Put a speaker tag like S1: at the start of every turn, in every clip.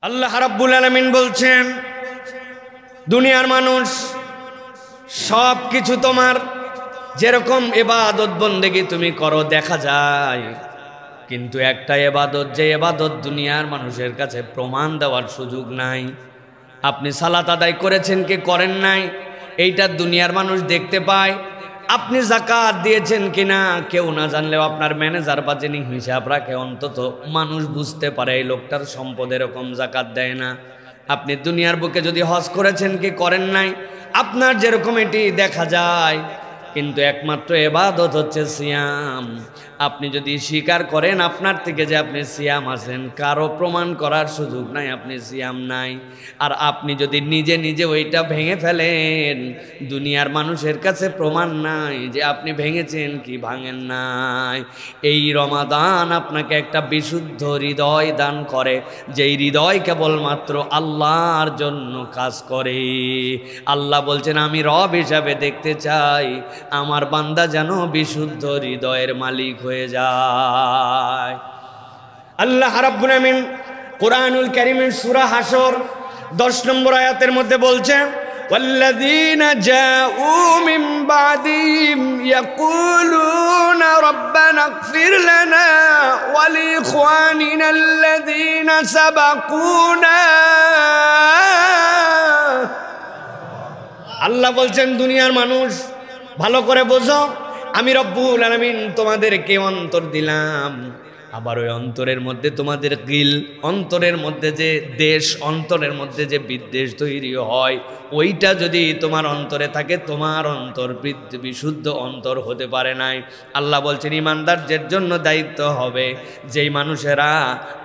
S1: আল্লাহ রাব্বুল আলামিন বলছেন, দুনিয়ার মানুষ সব কিছু তোমার যেরকম ইবাদত বন্দেগী তুমি করো দেখা যায়, কিন্তু একটা ইবাদত, যে ইবাদত দুনিয়ার মানুষের কাছে প্রমাণ দেওয়ার সুযোগ নাই। আপনি সালাত আদায় করেছেন কি করেন নাই এইটা দুনিয়ার মানুষ দেখতে পায়। আপনি যাকাত দিয়েছেন কিনা কেউ না জানলেও আপনার ম্যানেজার বা যিনি হিসাব রাখে অন্তত মানুষ বুঝতে পারে এই লোকটার সম্পদ এরকম যাকাত দেয় না। আপনি দুনিয়ার বুকে যদি হজ করেছেন কি করেন নাই আপনার যেরকম এটি দেখা যায়, কিন্তু একমাত্র ইবাদত হচ্ছে সিয়াম। আপনি যদি স্বীকার করেন আপনার থেকে যে আপনি সিয়াম আছেন, কারো প্রমাণ করার সুযোগ নাই আপনি সিয়াম নাই। আর আপনি যদি নিজে নিজে ওইটা ভেঙে ফেলেন, দুনিয়ার মানুষের কাছে প্রমাণ নাই যে আপনি ভেঙেছেন কি ভাঙেন নাই। এই রমাদান আপনাকে একটা বিশুদ্ধ হৃদয় দান করে, যেই হৃদয় কেবলমাত্র আল্লাহর জন্য কাজ করে। আল্লাহ বলছেন, আমি রব হিসাবে দেখতে চাই আমার বান্দা যেন বিশুদ্ধ হৃদয়ের মালিক হয়ে যায়। আল্লাহ রাব্বুল আলামিন কুরআনুল কারীমের সূরা হাসর 10 নম্বর আয়াতের মধ্যে বলছেন, ওয়াল্লাযীনা জাউ মিন বাদিহিম ইয়াকুলুনা রাব্বানা ইগফির লানা ওয়া লিইখওয়ানিনা আল্লাযীনা সাবাকুনা। আল্লাহ বলছেন, দুনিয়ার মানুষ ভালো করে বোঝো, আমি রব্বুল আলামিন তোমাদেরকে অন্তর দিলাম, আবার ওই অন্তরের মধ্যে তোমাদের গিল, অন্তরের মধ্যে যে দেশ, অন্তরের মধ্যে যে বিদ্বেষ তৈরি হয়, ওইটা যদি তোমার অন্তরে থাকে তোমার অন্তর বিশুদ্ধ অন্তর হতে পারে নাই। আল্লাহ বলছেন, ইমানদারদের জন্য দায়িত্ব হবে যেই মানুষেরা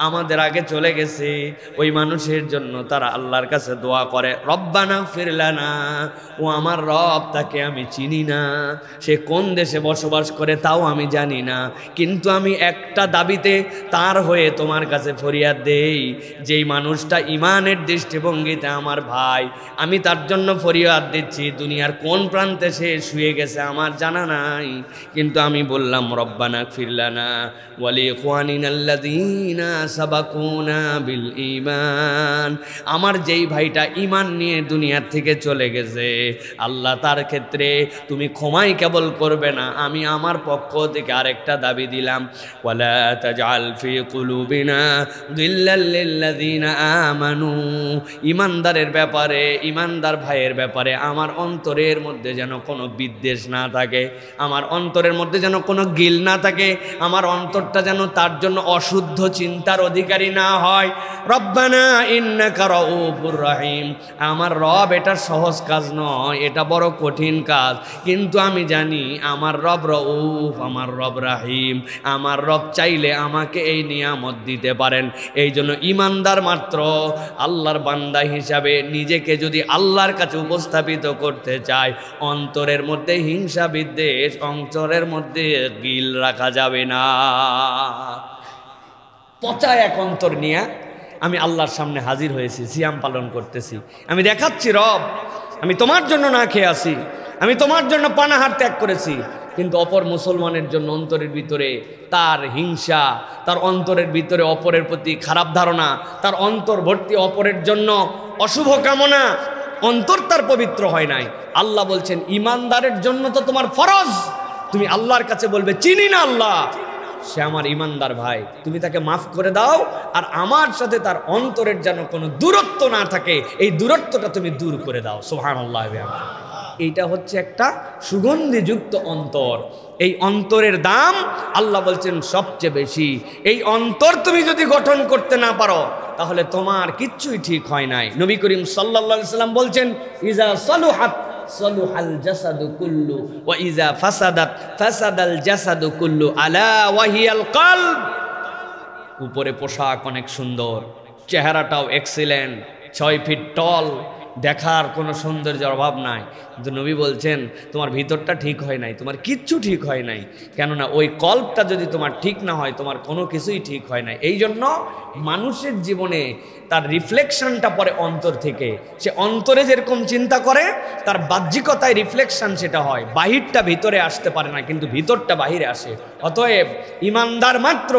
S1: আমাদের আগে চলে গেছে ওই মানুষের জন্য তারা আল্লাহর কাছে দোয়া করে, রব্বানা ইগফির লানা, ও আমার রব, তাকে আমি চিনি না, সে কোন দেশে বসবাস করে তাও আমি জানি না, কিন্তু আমি একটা দাবিতে তার হয়ে তোমার কাছে ফরিয়াদ দেই, যেই মানুষটা ইমানের দৃষ্টিভঙ্গিতে আমার ভাই, আমি তার জন্য ফরিয়াদ দিচ্ছি। দুনিয়ার কোন প্রান্তে সে শুয়ে গেছে আমার জানা নাই, কিন্তু আমি বললাম রব্বানা ইগফির লানা ওয়া লিইখওয়ানিনাল্লাযীনা সাবাকুনা বিল ঈমান, আমার যেই ভাইটা ঈমান নিয়ে দুনিয়ার থেকে চলে গেছে আল্লাহ তার ক্ষেত্রে তুমি ক্ষমাই কেবল করবে না, আমি আমার পক্ষ থেকে আরেকটা দাবি দিলাম, ওয়ালা তাজআল ফি কুলুবিনা গিল্লাল লিল্লাযীনা আমানু, ঈমানদারের ব্যাপারে, ঈমানদার ভাইয়ের ব্যাপারে আমার অন্তরের মধ্যে যেন কোনো বিদ্বেষ না থাকে, আমার অন্তরের মধ্যে যেন কোনো গিল না থাকে, আমার অন্তরটা যেন তার জন্য অশুদ্ধ চিন্তার অধিকারী না হয়। রব্বানা ইন্নাকা রাউফুর রহিম, আমার রব এটা সহজ কাজ নয়, এটা বড় কঠিন কাজ, কিন্তু আমি জানি আমার রব রউফ, আমার রব রাহিম, আমার রব চাইলে আমাকে এই নিয়ামত দিতে পারেন। এই জন্য ঈমানদার মাত্র আল্লাহর বান্দা হিসাবে নিজেকে যদি আল্লাহর কাছে উপস্থাপিত করতে চায়, অন্তরের মধ্যে হিংসা বিদ্বেষ, অন্তরের মধ্যে গিল রাখা যাবে না। পচা এক অন্তর নিয়ে আমি আল্লাহর সামনে হাজির হয়েছি, সিয়াম পালন করতেছি, আমি দেখাচ্ছি রব আমি তোমার জন্য না খেয়ে আসি, আমি তোমার জন্য পানাহার ত্যাগ করেছি, কিন্তু অপর মুসলমানের জন্য অন্তরের ভিতরে তার হিংসা, তার অন্তরের ভিতরে অপরের প্রতি খারাপ ধারণা, তার অন্তর ভর্তি অপরের জন্য অশুভ কামনা, অন্তর তার পবিত্র হয় নাই। আল্লাহ বলছেন, ঈমানদারের জন্য তো তোমার ফরজ, তুমি আল্লাহর কাছে বলবে চিনি না আল্লাহ, সে আমার ঈমানদার ভাই, তুমি তাকে মাফ করে দাও, আর আমার সাথে তার অন্তরের যেন কোনো দূরত্ব না থাকে, এই দূরত্বটা তুমি দূর করে দাও। সুবহানাল্লাহ। এইটা হচ্ছে একটা সুগন্ধিযুক্ত অন্তর, এই অন্তরের দাম আল্লাহ বলছেন সবচেয়ে বেশি। এই অন্তর তুমি যদি গঠন করতে না পারো তাহলে তোমার কিচ্ছুই ঠিক হয় নাই। নবী করিম সাল্লাল্লাহু আলাইহি সাল্লাম বলছেন, ইজা সালুহাত সালুহাল জাসাদু কুল্লু ওয়া ইজা ফাসাদাত ফাসাদাল জাসাদু কুল্লু আলা ওয়াহিয়াল কলব। উপরে পোশাক অনেক সুন্দর, চেহারাটাও এক্সিলেন্ট, 6 ফিট টল, দেখার কোনো সৌন্দর্যের অভাব নাই, কিন্তু নবী বলছেন তোমার ভিতরটা ঠিক হয় নাই, তোমার কিচ্ছু ঠিক হয় নাই, কেননা ওই কল্পটা যদি তোমার ঠিক না হয় তোমার কোনো কিছুই ঠিক হয় নাই। এই জন্য মানুষের জীবনে তার রিফ্লেকশনটা পড়ে অন্তর থেকে, সে অন্তরে যেরকম চিন্তা করে তার বাহ্যিকতায় রিফ্লেকশন সেটা হয়, বাহিরটা ভিতরে আসতে পারে না কিন্তু ভিতরটা বাহিরে আসে। অতএব ইমানদার মাত্র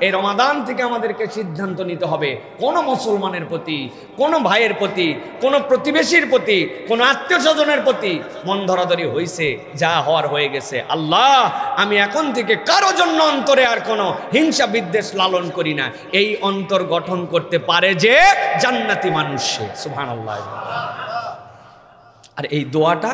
S1: এই রমাদান থেকে আমাদেরকে সিদ্ধান্ত নিতে হবে, কোনো মুসলমানের প্রতি, কোনো ভাইয়ের প্রতি, কোনো প্রতিবেশীর প্রতি, কোনো আত্মীয় স্বজনের প্রতি মন ধরাধরি হয়েছে, যা হওয়ার হয়ে গেছে। আল্লাহ, আমি এখন থেকে কারো জন্য অন্তরে আর কোনো হিংসা বিদ্বেষ লালন করি না। এই অন্তর গঠন করতে পারে যে জান্নাতি মানুষ সে। সুবহানাল্লাহ। আর এই দোয়াটা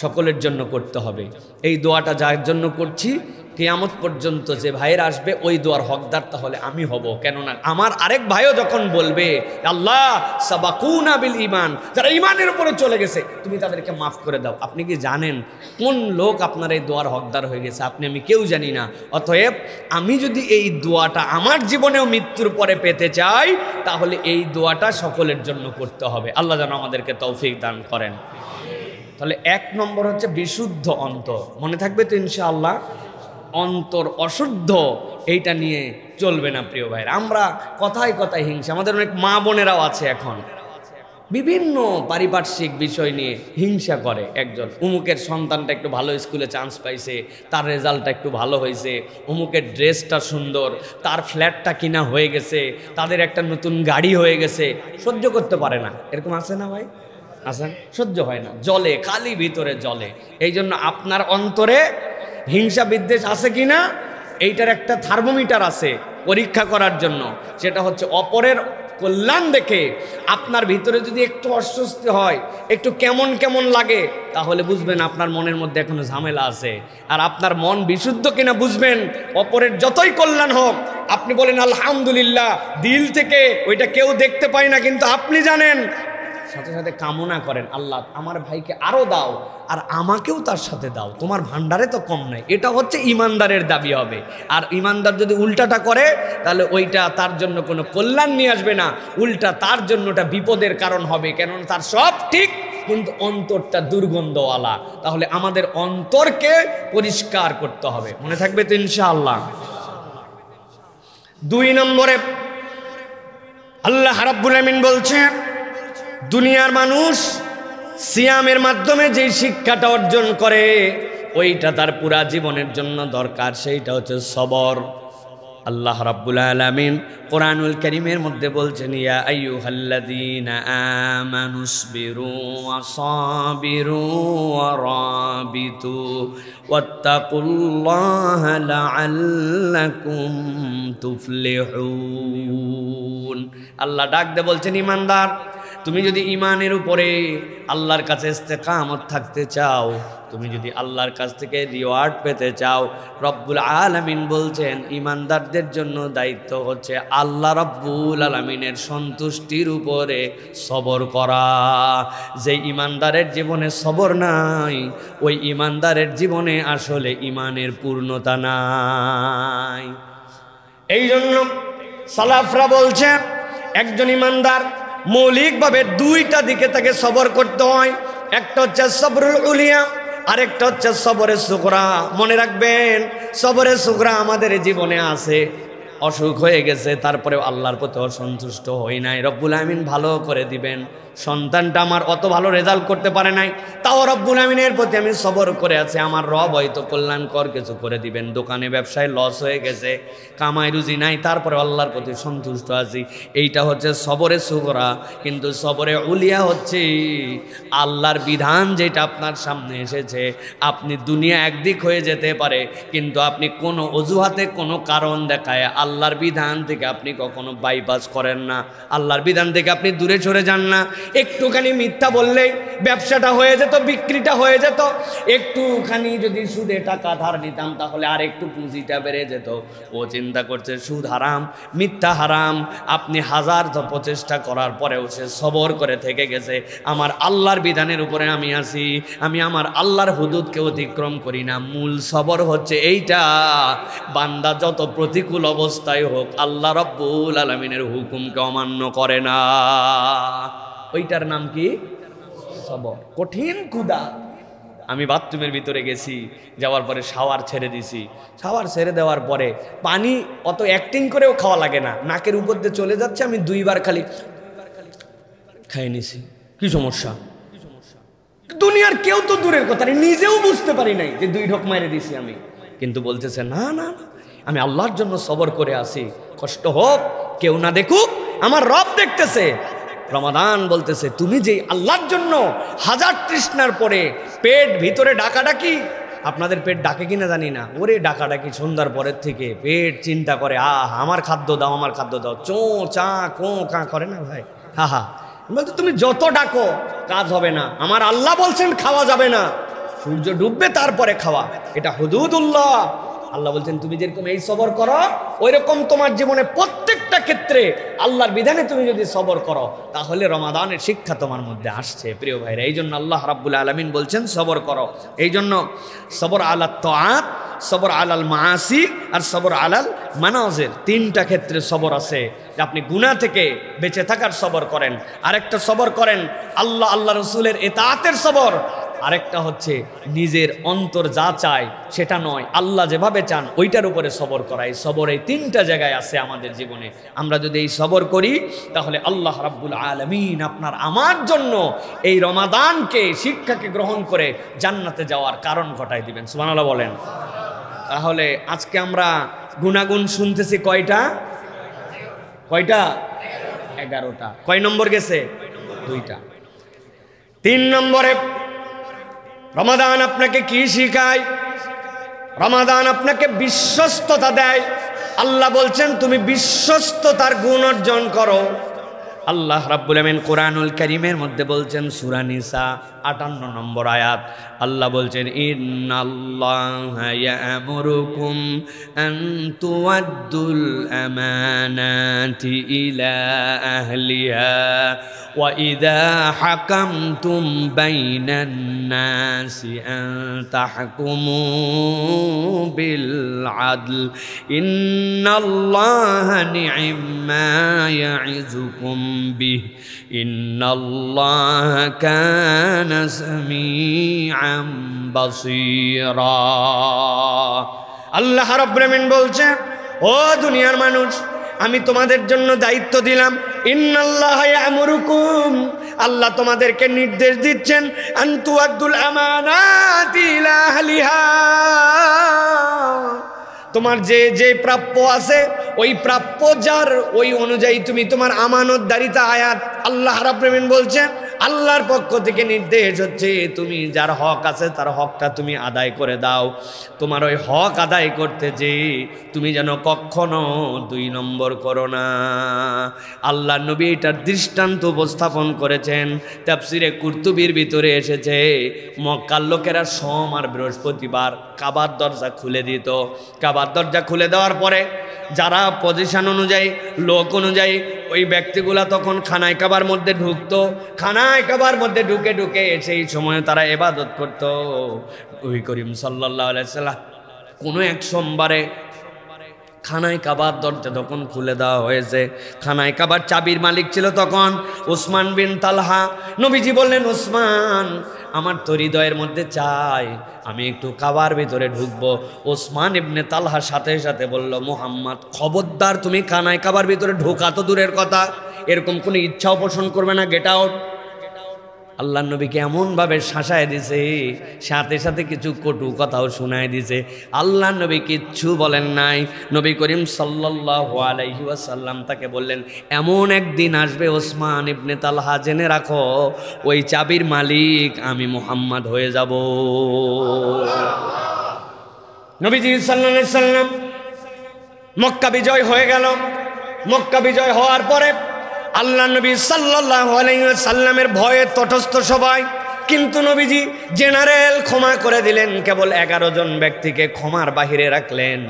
S1: সকলের জন্য করতে হবে। এই দোয়াটা যার জন্য করছি, কিয়ামত পর্যন্ত যে ভাইয়ের আসবে ওই দোয়ার হকদার তাহলে আমি হব। কেননা আমার আরেক ভাইও যখন বলবে আল্লাহ সাবাকুনা বিল ঈমান, যারা ঈমানের উপরে চলে গেছে তুমি তাদেরকে মাফ করে দাও। আপনি কি জানেন কোন লোক আপনার এই দোয়ার হকদার হয়ে গেছে? আপনি আমি কেউ জানি না। অতএব আমি যদি এই দোয়াটা আমার জীবনেও মৃত্যুর পরে পেতে চাই, তাহলে এই দোয়াটা সকলের জন্য করতে হবে। আল্লাহ যেন আমাদেরকে তৌফিক দান করেন। তাহলে 1 নম্বর হচ্ছে বিশুদ্ধ অন্তর। মনে থাকবে তো ইনশাআল্লাহ? অন্তর অশুদ্ধ, এইটা নিয়ে চলবে না প্রিয় ভাইরা। আমরা কথায় কথায় হিংসা, আমাদের অনেক মা বোনেরাও আছে এখন বিভিন্ন পারিপার্শ্বিক বিষয় নিয়ে হিংসা করে। একজন অমুকের সন্তানটা একটু ভালো স্কুলে চান্স পাইছে, তার রেজাল্টটা একটু ভালো হয়েছে, অমুকের ড্রেসটা সুন্দর, তার ফ্ল্যাটটা কিনা হয়ে গেছে, তাদের একটা নতুন গাড়ি হয়ে গেছে, সহ্য করতে পারে না। এরকম আছে না ভাই? আছেন? সহ্য হয় না, জলে, খালি ভিতরে জলে। এই জন্য আপনার অন্তরে হিংসা বিদ্বেষ আছে কিনা এইটার একটা থার্মোমিটার আছে পরীক্ষা করার জন্য। সেটা হচ্ছে অপরের কল্যাণ দেখে আপনার ভিতরে যদি একটু অস্বস্তি হয়, একটু কেমন কেমন লাগে, তাহলে বুঝবেন আপনার মনের মধ্যে এখনো ঝামেলা আছে। আর আপনার মন বিশুদ্ধ কিনা বুঝবেন অপরের যতই কল্যাণ হোক, আপনি বলেন আলহামদুলিল্লাহ দিল থেকে, ওইটা কেউ দেখতে পায় না কিন্তু আপনি জানেন, সাথে সাথে কামনা করেন আল্লাহ আমার ভাইকে আরো দাও আর আমাকেও তার সাথে দাও, তোমার ভান্ডারে তো কম নাই। এটা হচ্ছে ইমানদারের দাবি হবে। আর ইমানদার যদি উল্টাটা করে তাহলে ওইটা তার জন্য কোনো কল্যাণ নিয়ে আসবে না, উল্টা তার জন্য ওটা বিপদের কারণ হবে। কেননা তার সব ঠিক কিন্তু অন্তরটা দুর্গন্ধওয়ালা। তাহলে আমাদের অন্তরকে পরিষ্কার করতে হবে। মনে থাকবে তো ইনশাআল্লাহ? 2 নম্বরে আল্লাহ রাব্বুল আমিন বলছে, দুনিয়ার মানুষ সিয়ামের মাধ্যমে যে শিক্ষাটা অর্জন করে ওইটা তার পুরা জীবনের জন্য দরকার, সেইটা হচ্ছে সবর। আল্লাহ রাব্বুল আলামিন কোরআনুল কারীমের মধ্যে বলছেন, ইয়া আইয়ুহাল্লাযীনা আমানুসবিরু ওয়া সাবিরু ওয়া রাবিতু ওয়াত্তাকুল্লাহা লাআল্লাকুম তুফলিহুন। আল্লাহ ডাক দিয়ে বলছেন, ইমানদার তুমি যদি ইমানের উপরে আল্লাহর কাছে ইস্তেকামত থাকতে চাও, তুমি যদি আল্লাহর কাছ থেকে রিওয়ার্ড পেতে চাও, রব্বুল আলামিন বলছেন ইমানদারদের জন্য দায়িত্ব হচ্ছে আল্লাহ রব্বুল আলামিনের সন্তুষ্টির উপরে সবর করা। যে ইমানদারের জীবনে সবর নাই, ওই ইমানদারের জীবনে আসলে ইমানের পূর্ণতা নাই। এই জন্য সালাফরা বলছে একজন ইমানদার মৌলিকভাবে 2টা দিকে তাকে সবর করতে হয়। একটা হচ্ছে সবরুল উলিয়া, আরেকটা হচ্ছে সবরে সুগরা। মনে রাখবেন সবরে সুগরা আমাদের জীবনে আছে। অসুখ হয়ে গেছে, তারপরেও আল্লাহর প্রতি অসন্তুষ্ট হই নাই, রব্বুল আমিন ভালো করে দিবেন। সন্তানটা আমার অত ভালো রেজাল্ট করতে পারে নাই, তাও রব্বুল আমিনের প্রতি আমি সবর করে আছি, আমার রব হয়তো কল্যাণকর কিছু করে দিবেন। দোকানে ব্যবসায় লস হয়ে গেছে, কামাই রুজি নাই, তারপরে আল্লাহর প্রতি সন্তুষ্ট আছি। এইটা হচ্ছে সবরে সুগরা। কিন্তু সবরে উলিয়া হচ্ছে আল্লাহর বিধান যেটা আপনার সামনে এসেছে, আপনি দুনিয়া একদিক হয়ে যেতে পারে কিন্তু আপনি কোনো অজুহাতে কোনো কারণ দেখায় আল্লাহর বিধান থেকে আপনি কখনো বাইপাস করেন না, আল্লাহর বিধান থেকে আপনি দূরে সরে যান না। একটুখানি মিথ্যা বললেই ব্যবসাটা হয়ে যেত, বিক্রিটা হয়ে যেত। একটুখানি যদি সুদে টাকা ধার নিতাম তাহলে আর একটু পুঁজিটা বেড়ে যেত। ও চিন্তা করছে সুদ হারাম, মিথ্যা হারাম। আপনি হাজার প্রচেষ্টা করার পরেও সে সবর করে থেকে গেছে, আমার আল্লাহর বিধানের উপরে আমি আছি, আমি আমার আল্লাহর হুদুদকে অতিক্রম করি না। মূল সবর হচ্ছে এইটা, বান্দা যত প্রতিকূল অবস্থায় হোক আল্লাহ রাব্বুল আলামিনের হুকুমকে অমান্য করে না। ওইটার নাম কি? সবর। কঠিন ক্ষুধা। আমি বাথরুমের ভিতরে গেছি, যাওয়ার পরে শাওয়ার ছেড়ে দিছি, শাওয়ার ছেড়ে দেওয়ার পরে পানি অত অ্যাক্টিং করেও খাওয়া লাগে না, নাকের উপর দিয়ে চলে যাচ্ছে, আমি 2বার খালি খাই নিছি। কি সমস্যা? দুনিয়ার কেউ তো দূরের কথা, নিজেও বুঝতে পারি নাই যে 2 ঢোক মারে দিছি আমি। কিন্তু বলতেছে না না না, আমি আল্লাহর জন্য সবর করে আসি, কষ্ট হোক কেউ না দেখুক, আমার রব দেখতেছে। রমাদান বলতেছে তুমি যে আল্লাহর জন্য হাজার তৃষ্ণার পরে পেট ভিতরে ডাকাডাকি, আপনাদের পেট ডাকে কিনা জানি না, ওরে ডাকাডাকি সন্ধ্যার পরের থেকে পেট চিন্তা করে আমার খাদ্য দাও, আমার খাদ্য দাও, চো চা কো কা করে না ভাই, হা হা। বলতে তুমি যত ডাকো কাজ হবে না, আমার আল্লাহ বলছেন খাওয়া যাবে না, সূর্য ডুববে তারপরে খাওয়া, এটা হুদুদুল্লাহ। আল্লাহ বলছেন তুমি যেরকম এই সবর করো, ওই রকম তোমার জীবনে প্রত্যেকটা ক্ষেত্রে আল্লাহর বিধানে তুমি যদি সবর করো, তাহলে রমাদানের শিক্ষা তোমার মধ্যে আসছে। প্রিয় ভাইরা, এই জন্য আল্লাহ রাব্বুল আলামিন বলছেন সবর করো। এই জন্য সবর আলাত তাআত, সবর আলাল মাআসি আর সবর আলাল মানাজির, তিনটা ক্ষেত্রে সবর আছে। যে আপনি গুনাহ থেকে বেঁচে থাকার সবর করেন, আরেকটা সবর করেন আল্লাহ রসুলের ইতাআতের সবর, আরেকটা হচ্ছে নিজের অন্তর যা চায় সেটা নয়, আল্লাহ যেভাবে চান ওইটার উপরে সবর করা। এই সবর এই তিনটা জায়গায় আছে আমাদের জীবনে। আমরা যদি এই সবর করি তাহলে আল্লাহ রাব্বুল আলামিন আপনার আমার জন্য এই রমাদানকে শিক্ষাকে গ্রহণ করে জান্নাতে যাওয়ার কারণ ঘটায় দিবেন। সুবহানাল্লাহ বলেন। তাহলে আজকে আমরা গুনাগুন শুনতেছি কয়টা? 11টা। কয় নম্বর গেছে? 2টা। 3 নম্বরে রমাদান আপনাকে কি শিখায়? রমাদান আপনাকে বিশ্বস্ততা দেয়। আল্লাহ বলছেন তুমি বিশ্বস্ততার গুণ অর্জন করো। আল্লাহ রাব্বুল আমিন কোরআনুল কারীমের মধ্যে বলছেন সূরা নিসা 58 নম্বর আয়াত, আল্লাহ বলছেন ইন্নাল্লাহা ইয়া'মুরুকুম আন তুআদ্দুল আমানাতি ইলা আহলিহা ওয়া ইযা হাকামতুম বাইনান নাসি আন তাহকুমু বিল আদল ইন্নাল্লাহা নি'মা ইয়া'iযুকুম বিহি ইন্নাল্লাহা কানা সামিআন বাসীরা। আল্লাহ রাব্বুল আমিন বলছেন ও দুনিয়ার মানুষ, আমি তোমাদের জন্য দায়িত্ব দিলাম, ইন্নাল্লাহা ইয়া'মুরুকুম, আল্লাহ তোমাদেরকে নির্দেশ দিচ্ছেন, আন তুআদ্দুল আমানাতি ইলা আহলিহা, তোমার যে যে প্রাপ্য আছে ওই প্রাপ্য যার ওই অনুযায়ী তুমি তোমার আমানতদারিতা। আয়াত আল্লাহ রাব্বুল আমিন বলছেন আল্লাহর পক্ষ থেকে নির্দেশ হচ্ছে তুমি যার হক আছে তার হকটা তুমি আদায় করে দাও। তোমার ওই হক আদায় করতে যে তুমি যেন কখনো 2 নম্বর করো না। আল্লাহ নবী এটার দৃষ্টান্ত উপস্থাপন করেছেন। তাফসিরে কুরতুবির ভিতরে এসেছে মক্কার লোকেরা সোম আর বৃহস্পতিবার কাবার দরজা খুলে দিত। কাবার দরজা খুলে দেওয়ার পরে যারা পজিশন অনুযায়ী লোক অনুযায়ী ওই ব্যক্তিগুলা তখন খানায় কাবার মধ্যে ঢুকতো। খানায় কাবার মধ্যে ঢুকে ঢুকে সেই সময় তারা ইবাদত করত। নবী করিম সাল্লাল্লাহু আলাইহি সাল্লাম কোনো এক সোমবারে খানায় কাবার দরজা তখন খুলে দেওয়া হয়েছে। খানায় কাবার চাবির মালিক ছিল তখন উসমান বিন তালহা। নবীজি বললেন উসমান, আমার তো হৃদয়ের মধ্যে চাই আমি একটু কাবার ভিতরে ঢুকবো। ওসমান ইবনে তালহার সাথে সাথে বলল, মুহাম্মদ খবরদার তুমি খানায় কাবার ভিতরে ঢোকা তো দূরের কথা, এরকম কোনো ইচ্ছাও পোষণ করবে না, গেট আউট। আল্লাহ নবীকে এমনভাবে শাসায় দিছে, সাথে সাথে কিছু কটু কথাও শোনায় দিছে। আল্লাহ নবী কিচ্ছু বলেন নাই। নবী করিম সাল্লাল্লাহু আলাইহি ওয়াসাল্লাম তাকে বললেন, এমন একদিন আসবে ওসমান ইবনে তালহা, জেনে রাখো ওই চাবির মালিক আমি মুহাম্মদ হয়ে যাব। নবীজি সাল্লাল্লাহু আলাইহি ওয়াসাল্লাম মক্কা বিজয় হয়ে গেল। মক্কা বিজয় হওয়ার পরে আল্লাহ নবী সাল্লাল্লাহু আলাইহি ওয়াসাল্লামের ভয়ে তটস্থ সবাই, কিন্তু নবীজি জেনারেল ক্ষমা করে দিলেন, কেবল 11 জন ব্যক্তিকে ক্ষমার বাহিরে রাখলেন।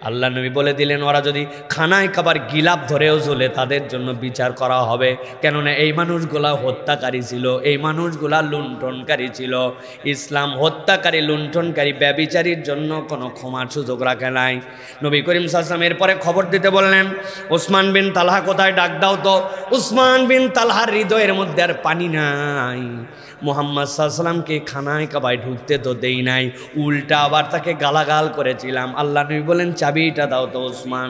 S1: আল্লাহ নবী বলে দিলেন ওরা যদি খানায় কাবার গিলাপ ধরেও চলে তাদের জন্য বিচার করা হবে, কেননা এই মানুষগুলা হত্যাকারী ছিল, এই মানুষগুলা লুণ্ঠনকারী ছিল। ইসলাম হত্যাকারী, লুণ্ঠনকারী, ব্যভিচারীর জন্য কোনো ক্ষমার সুযোগ রাখে নাই। নবী করিম সাল্লাল্লাহু আলাইহি ওয়াসাল্লাম এরপরে খবর দিতে বললেন, ওসমান বিন তালহা কোথায়, ডাক দাও তো। উসমান বিন তালহার হৃদয়ের মধ্যে আর পানি নাই। মুহাম্মদ সাল্লাল্লাহু আলাইহি ওয়াসাল্লামকে খানায় কাবায় ঢুকতে তো দেই নাই, উল্টা আবার তাকে গালাগাল করেছিলাম। আল্লাহ নবী বলেন চাবিটা দাও তো ওসমান।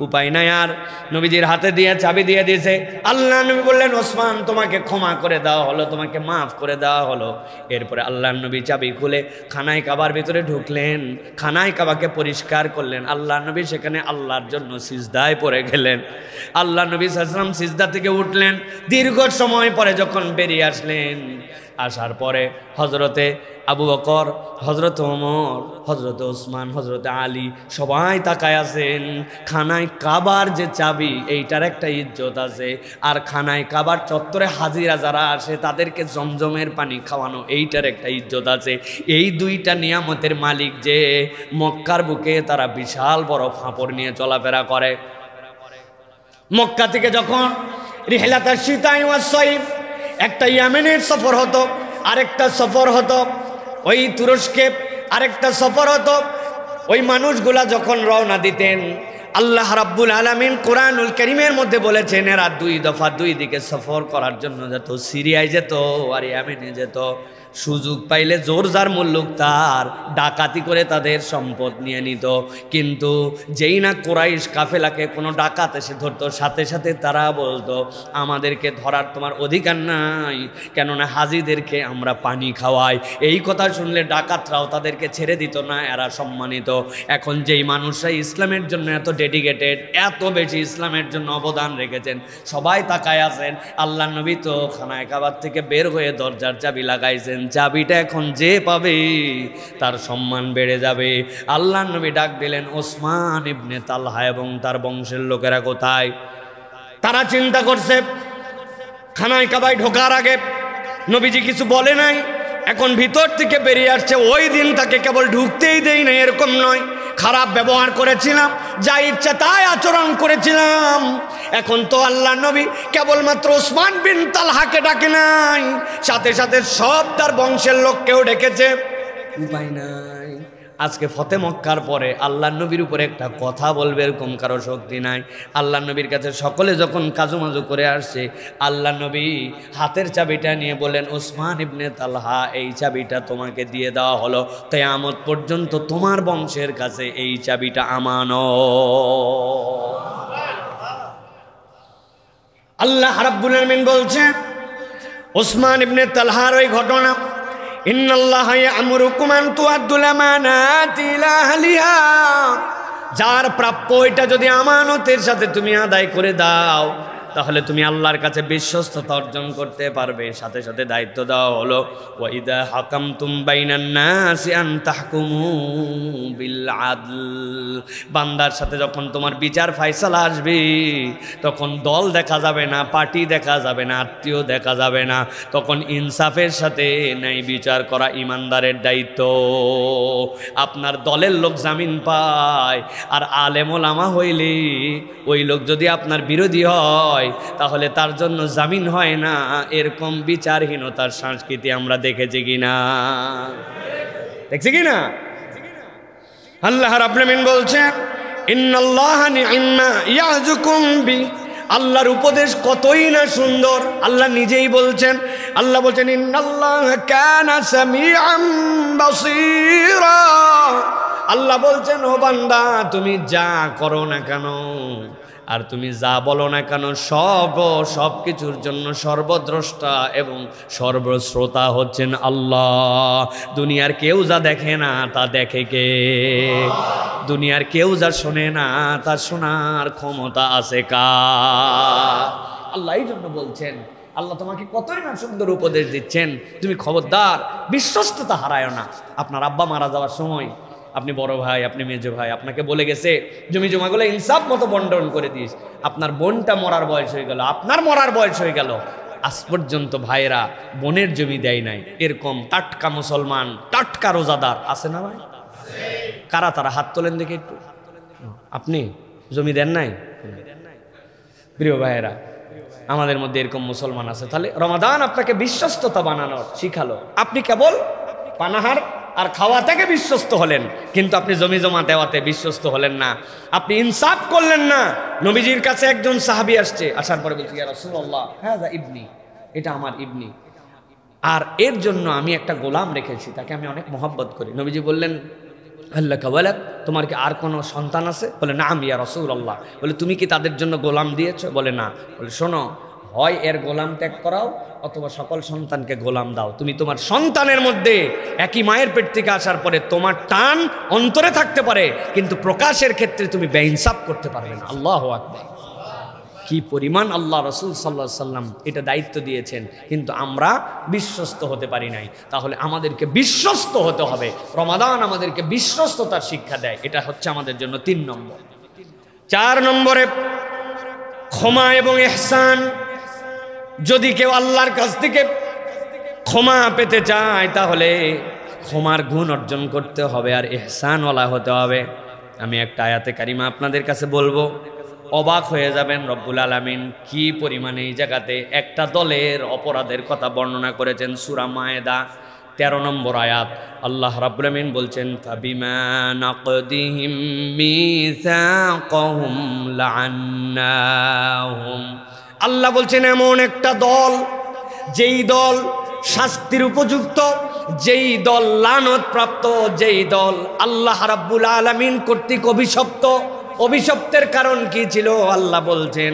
S1: উপায় নাই আর, নবীজির হাতে দিয়ে চাবি দিয়ে দিয়েছে। আল্লাহ নবী বললেন, ওসমান তোমাকে ক্ষমা করে দেওয়া হলো, তোমাকে মাফ করে দেওয়া হলো। এরপরে আল্লাহ নবী চাবি খুলে খানায় কাবার ভিতরে ঢুকলেন, খানায় কাবাকে পরিষ্কার করলেন। আল্লাহ নবী সেখানে আল্লাহর জন্য সিজদায় পড়ে গেলেন। আল্লাহ নবী সাল্লাল্লাহু আলাইহি ওয়াসাল্লাম সিজদা থেকে উঠলেন, দীর্ঘ সময় পরে যখন বেরিয়ে আসলেন, আসার পরে হজরতে আবু বকর, হজরত ওমর, হজরত ওসমান, হজরত আলী সবাই তাকায় আছেন। খানায় কাবার যে চাবি এইটার একটা ইজ্জত আছে, আর খানায় কাবার চত্বরে হাজিরা যারা আসে তাদেরকে জমজমের পানি খাওয়ানো এইটার একটা ইজ্জত আছে। এই দুইটা নিয়ামতের মালিক যে মক্কার বুকে তারা বিশাল বড় ফাঁপড় নিয়ে চলাফেরা করে। মক্কা থেকে যখন রিহলাতুশ শিতাই ওয়াস সাইফ, একটা ইয়েমেনের সফর হতো, আরেকটা সফর হতো ওই তুরস্কে, আরেকটা সফর হতো। ওই মানুষগুলা যখন রওনা দিতেন, আল্লাহ রাব্বুল আলামিন কোরআনুল কারীমের মধ্যে বলেছেন এরা দুই দফা দুই দিকে সফর করার জন্য যেত। সিরিয়ায় যেত আর ইয়েমেনে যেত। সুযোগ পাইলে জোর যার মুল্লুক তার ডাকাতি করে তাদের সম্পদ নিয়ে নিত। কিন্তু যেই না কুরাইশ কাফেলাকে কোনো ডাকাত এসে ধরতো, সাথে সাথে তারা বলতো আমাদেরকে ধরার তোমার অধিকার নাই, কেননা হাজিদেরকে আমরা পানি খাওয়াই। এই কথা শুনলে ডাকাতরাও তাদেরকে ছেড়ে দিত না, এরা সম্মানিত। এখন যেই মানুষরা ইসলামের জন্য এত ডেডিকেটেড, এত বেশি ইসলামের জন্য অবদান রেখেছেন, সবাই তাকায় আছেন। আল্লাহ নবী তো খানায় কাবার থেকে বের হয়ে দরজার চাবি লাগাইছেন। চাবিটা এখন যে পাবে তার সম্মান বেড়ে যাবে। আল্লাহ নবী ডাক দিলেন, ওসমান ইবনে তালহা এবং তার বংশের লোকেরা কোথায়? তারা চিন্তা করছে খানায় কাবায় ঢোকার আগে নবীজি কিছু বলে নাই, এখন ভিতর থেকে বেরিয়ে আসছে। ওই দিন তাকে কেবল ঢুকতেই দেই না এরকম নয়, খারাপ ব্যবহার করেছিলাম, যা ইচ্ছা তাই আচরণ করেছিলাম। এখন তো আল্লাহ নবী কেবলমাত্র ওসমান বিন তালহাকে ডাকে নাই, সাথে সাথে সব তার বংশের লোককেও ডেকেছে। উপায় নাই। আজকে ফতে মক্কার পরে আল্লাহ নবীর উপরে একটা কথা বলবে এরকম কারো শক্তি নাই। আল্লাহ নবীর কাছে সকলে যখন কাজুমাজু করে আসছে, আল্লাহ নবী হাতের চাবিটা নিয়ে বলেন, ওসমান ইবনে তালহা এই চাবিটা তোমাকে দিয়ে দেওয়া হলো, কিয়ামত পর্যন্ত তোমার বংশের কাছে এই চাবিটা আমানত। আল্লাহ রাব্বুল আলামিন বলছেন ওসমান ইবনে তালহার ওই ঘটনা, ইন্নাল্লাহা ইয়া'মুরুকুম আন তুআদ্দুল আমানাতি ইলা আহলিহা, যার প্রাপ্য এটা যদি আমানতের সাথে তুমি আদায় করে দাও তাহলে তুমি আল্লাহর কাছে বিশ্বস্ততা অর্জন করতে পারবে। সাথে সাথে দায়িত্ব দেওয়া হলো, ওয়া ইযা হাকামতুম বাইনান নাসি আন তাহকুমু বিল আদল, বান্দার সাথে যখন তোমার বিচার ফয়সালা আসবে তখন দল দেখা যাবে না, পার্টি দেখা যাবে না, আত্মীয় দেখা যাবে না, তখন ইনসাফের সাথে ন্যায় বিচার করা ইমানদারের দায়িত্ব। আপনার দলের লোক জামিন পায় আর আলেম ওলামা হইলে ওই লোক যদি আপনার বিরোধী হয় তাহলে তার জন্য জামিন হয় না। এরকম বিচারহীনতার সংস্কৃতি আমরা দেখেছি কিনা? দেখছি কিনা? আল্লাহ রাব্বুল আলামিন বলছেন, ইন্নাল্লাহা নি'ম্মা ইয়াযুকুম বি, আল্লাহর উপদেশ কতই না সুন্দর। আল্লাহ নিজেই বলছেন, আল্লাহ বলছেন ইন্নাল্লাহা কানা সামিআম বাসীরা। আল্লাহ বলছেন, ও বান্দা তুমি যা করো না কেন আর তুমি যা বলো না কেন, সব কিছুর জন্য সর্বদ্রষ্টা এবং সর্বশ্রোতা হচ্ছেন আল্লাহ। দুনিয়ার কেউ যা দেখে না তা দেখে কে? দুনিয়ার কেউ যা শোনে না তা শোনার ক্ষমতা আছে কার? আল্লাহ এই জন্য বলছেন, আল্লাহ তোমাকে কতই না সুন্দর উপদেশ দিচ্ছেন, তুমি খবরদার বিশ্বস্ততা হারায় না। আপনার আব্বা মারা যাওয়ার সময় আপনি বড় ভাই, আপনি মেজো ভাই, আপনাকে বলে গেছে জমি জমাগুলো ইনসাফ মতো বন্টন করে দিস। আপনার বোনটা মরার বয়স হয়ে গেল, আপনার মরার বয়স হয়ে গেল, আজ পর্যন্ত ভাইরা বোনের জমি দেয় নাই। এরকম টাটকা মুসলমান, টাটকা রোজাদার আছে না ভাই? কারা তারা? হাত তোলেন দেখে একটু। আপনি জমি দেন নাই? প্রিয় ভাইয়েরা, আমাদের মধ্যে এরকম মুসলমান আছে। তাহলে রমাদান আপনাকে বিশ্বস্ততা বানানোর শিখালো। আপনি কেবল পানাহার আর খাওয়া থেকে বিশ্বস্ত হলেন, কিন্তু আপনি জমি জমা দেওয়াতে বিশ্বস্ত হলেন না, আপনি ইনসাফ করলেন না। নবীজির কাছে একজন সাহাবী আসছে, আসার পরে বলছে, ইয়া রাসূলুল্লাহ হাযা ইবনি, এটা আমার ইবনি, আর এর জন্য আমি একটা গোলাম রেখেছি, তাকে আমি অনেক মহব্বত করি। নবীজি বললেন, আল্লাহ কাওয়ালাদ, তোমার কি আর কোনো সন্তান আছে? বলে না, ইয়া রাসূলুল্লাহ। বলে তুমি কি তাদের জন্য গোলাম দিয়েছো? বলে না। বলে শোনো, হয় এর গোলাম ত্যাগ করাও অথবা সকল সন্তানকে গোলাম দাও। তুমি তোমার সন্তানের মধ্যে একই মায়ের পেট থেকে আসার পরে তোমার টান অন্তরে থাকতে পারে, কিন্তু প্রকাশের ক্ষেত্রে তুমি বেইনসাফ করতে পারবে না। আল্লাহু আকবার। কি পরিমাণ আল্লাহ রাসূল সাল্লাল্লাহু আলাইহি সাল্লাম এটা দায়িত্ব দিয়েছেন, কিন্তু আমরা বিশ্বস্ত হতে পারি নাই। তাহলে আমাদেরকে বিশ্বস্ত হতে হবে। রমাদান আমাদেরকে বিশ্বস্ততার শিক্ষা দেয়। এটা হচ্ছে আমাদের জন্য 3 নম্বর। 4 নম্বরে ক্ষমা এবং ইহসান। যদি কেউ আল্লাহর কাছ থেকে ক্ষমা পেতে চায় তাহলে ক্ষমার গুণ অর্জন করতে হবে আর ইহসানওয়ালা হতে হবে। আমি একটা আয়াতে কারিমা আপনাদের কাছে বলবো, অবাক হয়ে যাবেন। রব্বুল আলামিন কি পরিমাণে এই জায়গাতে একটা দলের অপরাধের কথা বর্ণনা করেছেন। সূরা মায়েদা 13 নম্বর আয়াত। আল্লাহ রাব্বুল আলামিন বলছেন, ফাবিমা নাকদিহিম মিসাকাহুম লাআন্নাহুম। আল্লাহ বলছেন এমন একটা দল, যেই দল শাস্তির উপযুক্ত, যেই দল লানত প্রাপ্ত, যেই দল আল্লাহ রাব্বুল আলামিন কর্তৃক অভিশপ্ত। অভিশপ্তের কারণ কি ছিল? আল্লাহ বলছেন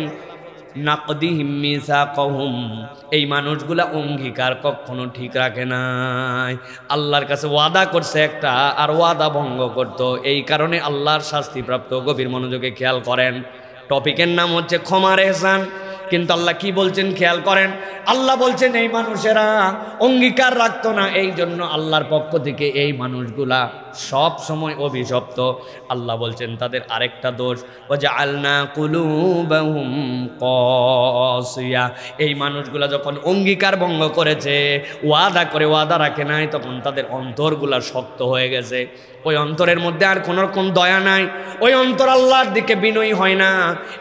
S1: নাকদিহিম মিসাকাহুম, এই মানুষগুলা অঙ্গীকার কখনো ঠিক রাখে নাই। আল্লাহর কাছে ওয়াদা করছে একটা, আর ওয়াদা ভঙ্গ করত। এই কারণে আল্লাহর শাস্তিপ্রাপ্ত। গভীর মনোযোগে খেয়াল করেন। টপিকের নাম হচ্ছে ক্ষমার ইহসান। কিন্তু আল্লাহ কি বলছেন খেয়াল করেন। আল্লাহ বলছেন এই মানুষেরা অঙ্গীকার রাখতো না, এই জন্য আল্লাহর পক্ষ থেকে এই মানুষগুলা সব সময় অভিশপ্ত। আল্লাহ বলছেন তাদের আরেকটা দোষ, ওয়াজআলনা কুলুবাহুম কাসিয়া। এই মানুষগুলা যখন অঙ্গীকার ভঙ্গ করেছে, ওয়াদা করে ওয়াদা রাখে নাই, তখন তাদের অন্তরগুলা শক্ত হয়ে গেছে। ওই অন্তরের মধ্যে আর কোনো রকম দয়া নাই। ওই অন্তর আল্লাহর দিকে বিনয়ী হয় না।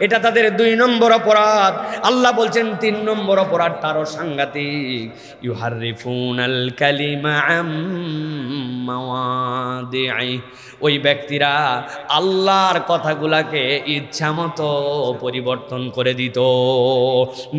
S1: এটা তাদের 2 নম্বর অপরাধ। আল্লাহ বলছেন 3 নম্বর অপরাধ তারও সাংঘাতিক। ইউহাররিফুনাল কালিমা আম মাওয়াদিই। ওই ব্যক্তিরা আল্লাহর কথাগুলাকে ইচ্ছামতো পরিবর্তন করে দিত।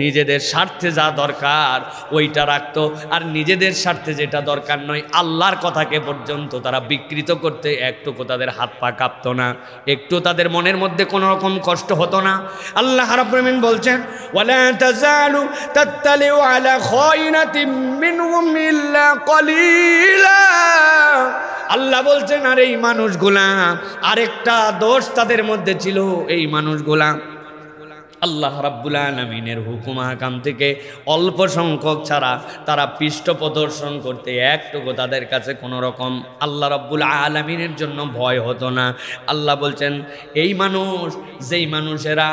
S1: নিজেদের স্বার্থে যা দরকার ওইটা রাখতো, আর নিজেদের স্বার্থে যেটা দরকার নয় আল্লাহর কথাকে পর্যন্ত তারা বিকৃত করতে একটুকু তাদের হাত পা কাঁপতো না, একটু তাদের মনের মধ্যে কোনো রকম কষ্ট হতো না। আল্লাহ রাব্বুল আলামিন বলছেন, ওয়ালা তাযালু তাত্তালিউ আলা খায়িনাতিন মিনহুম ইল্লা কলিলা। আল্লাহ বলছেন আর এই মানুষগুলা, আরেকটা দোষ তাদের মধ্যে ছিল। এই মানুষগুলা আল্লাহ রাব্বুল আলামিনের হুকুম আহকাম থেকে অল্প সংখ্যক ছাড়া তারা পৃষ্ঠ প্রদর্শন করতে একটুকু তাদের কাছে কোনো রকম আল্লাহ রাব্বুল আলামিনের জন্য ভয় হতো না। আল্লাহ বলছেন এই মানুষ, যেই মানুষেরা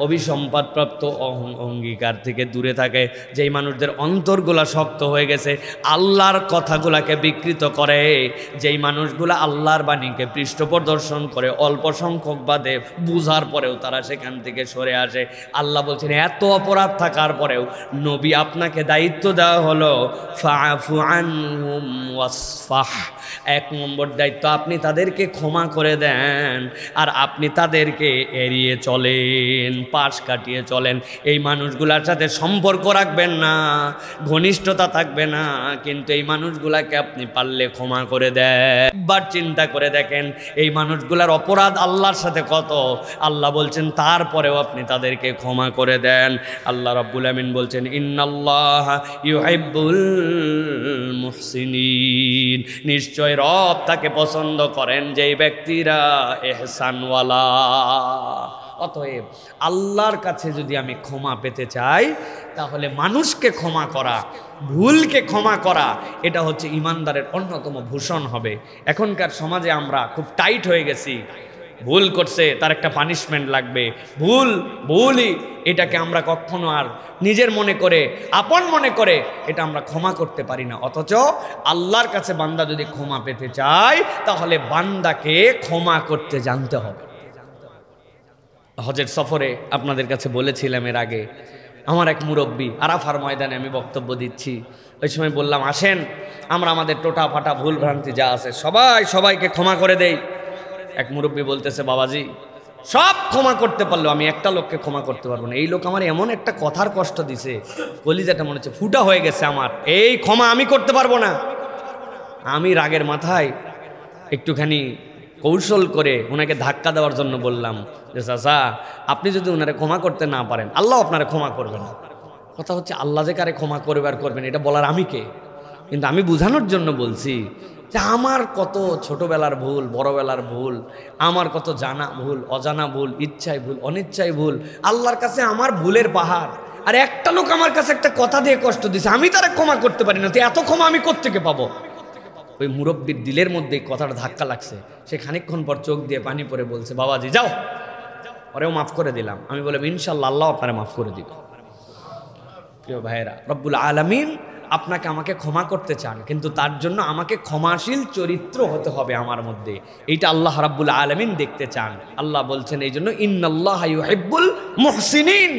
S1: অভিসম্পাদপ্রাপ্ত অঙ্গীকার থেকে দূরে থাকে, যেই মানুষদের অন্তরগুলা শক্ত হয়ে গেছে, আল্লাহর কথাগুলাকে বিকৃত করে, যেই মানুষগুলা আল্লাহর বাণীকে পৃষ্ঠ প্রদর্শন করে, অল্প সংখ্যক বাদে বুঝার পরেও তারা সেখান থেকে সরে আসে। আল্লাহ বলছেন এত অপরাধ থাকার পরেও নবী আপনাকে দায়িত্ব দেওয়া হলো ফাআফু আনহুম ওয়াসফাহ। 1 নম্বর দায়িত্ব, আপনি তাদেরকে ক্ষমা করে দেন আর আপনি তাদেরকে এড়িয়ে চলেন, পাশ কাটিয়ে চলেন। এই মানুষগুলার সাথে সম্পর্ক রাখবেন না, ঘনিষ্ঠতা থাকবে না, কিন্তু এই মানুষগুলাকে আপনি পারলে ক্ষমা করে দেন। একবার চিন্তা করে দেখেন এই মানুষগুলার অপরাধ আল্লাহর সাথে কত। আল্লাহ বলছেন তারপরেও আপনি তাদেরকে ক্ষমা করে দেন। আল্লাহ রাব্বুল আমিন বলছেন ইন্নাল্লাহা ইউহিব্বুল মুহসিনিন। নিশ্চয় রব তাকে পছন্দ করেন যেই ব্যক্তিরা ইহসানওয়ালা। অতএব আল্লাহর কাছে যদি আমি ক্ষমা পেতে চাই তাহলে মানুষকে ক্ষমা করা, ভুলকে ক্ষমা করা, এটা হচ্ছে ইমানদারের অন্যতম ভূষণ হবে। এখনকার সমাজে আমরা খুব টাইট হয়ে গেছি। ভুল করছে তার একটা পানিশমেন্ট লাগবে, ভুলই এটাকে আমরা কখনো আর নিজের মনে করে, আপন মনে করে এটা আমরা ক্ষমা করতে পারি না। অথচ আল্লাহর কাছে বান্দা যদি ক্ষমা পেতে চায় তাহলে বান্দাকে ক্ষমা করতে জানতে হবে। হজের সফরে আপনাদের কাছে বলেছিলাম এর আগে, আমার এক মুরব্বী আরাফার ময়দানে আমি বক্তব্য দিচ্ছি। ওই সময় বললাম আসেন আমরা আমাদের টোটা ফাটা ভুল ভ্রান্তি যা আছে সবাইকে ক্ষমা করে দেই। এক মুরব্বী বলতেছে, বাবাজি সব ক্ষমা করতে পারলেও আমি একটা লোককে ক্ষমা করতে পারবো না। এই লোক আমার এমন একটা কথার কষ্ট দিছে, কলিজাটা মনে হচ্ছে ফুটা হয়ে গেছে আমার, এই ক্ষমা আমি করতে পারবো না। আমি রাগের মাথায় একটুখানি কৌশল করে ওনাকে ধাক্কা দেওয়ার জন্য বললাম যে চাচা আপনি যদি ওনারে ক্ষমা করতে না পারেন আল্লাহ আপনারা ক্ষমা করবেন। কথা হচ্ছে আল্লাহ যে কারে ক্ষমা করবে আর করবেন এটা বলার আমি কে? কিন্তু আমি বোঝানোর জন্য বলছি যে আমার কত ছোটবেলার ভুল, বড়বেলার ভুল, আমার কত জানা ভুল, অজানা ভুল, ইচ্ছায় ভুল, অনিচ্ছায় ভুল, আল্লাহর কাছে আমার ভুলের পাহাড়। আর একটা লোক আমার কাছে একটা কথা দিয়ে কষ্ট দিছে, আমি তারা ক্ষমা করতে পারি না, তো এত ক্ষমা আমি কোত্থেকে পাবো? ওই মুরব্বীর দিলের মধ্যে কথাটা ধাক্কা লাগছে। সে খানিকক্ষণ পর চোখ দিয়ে পানি পরে বলছে বাবাজি যাও, ওরেও মাফ করে দিলাম। আমি বললাম ইনশাল্লাহ আল্লাহ আপনারা মাফ করে দিব। প্রিয় ভাইয়েরা, রব্বুল আলামিন আপনাকে আমাকে ক্ষমা করতে চান, কিন্তু তার জন্য আমাকে ক্ষমাশীল চরিত্র হতে হবে আমার মধ্যে। এইটা আল্লাহ রাব্বুল আলামিন দেখতে চান। আল্লাহ বলছেন এই জন্য ইন্নাল্লাহা ইউহিব্বুল মুহসিনিন,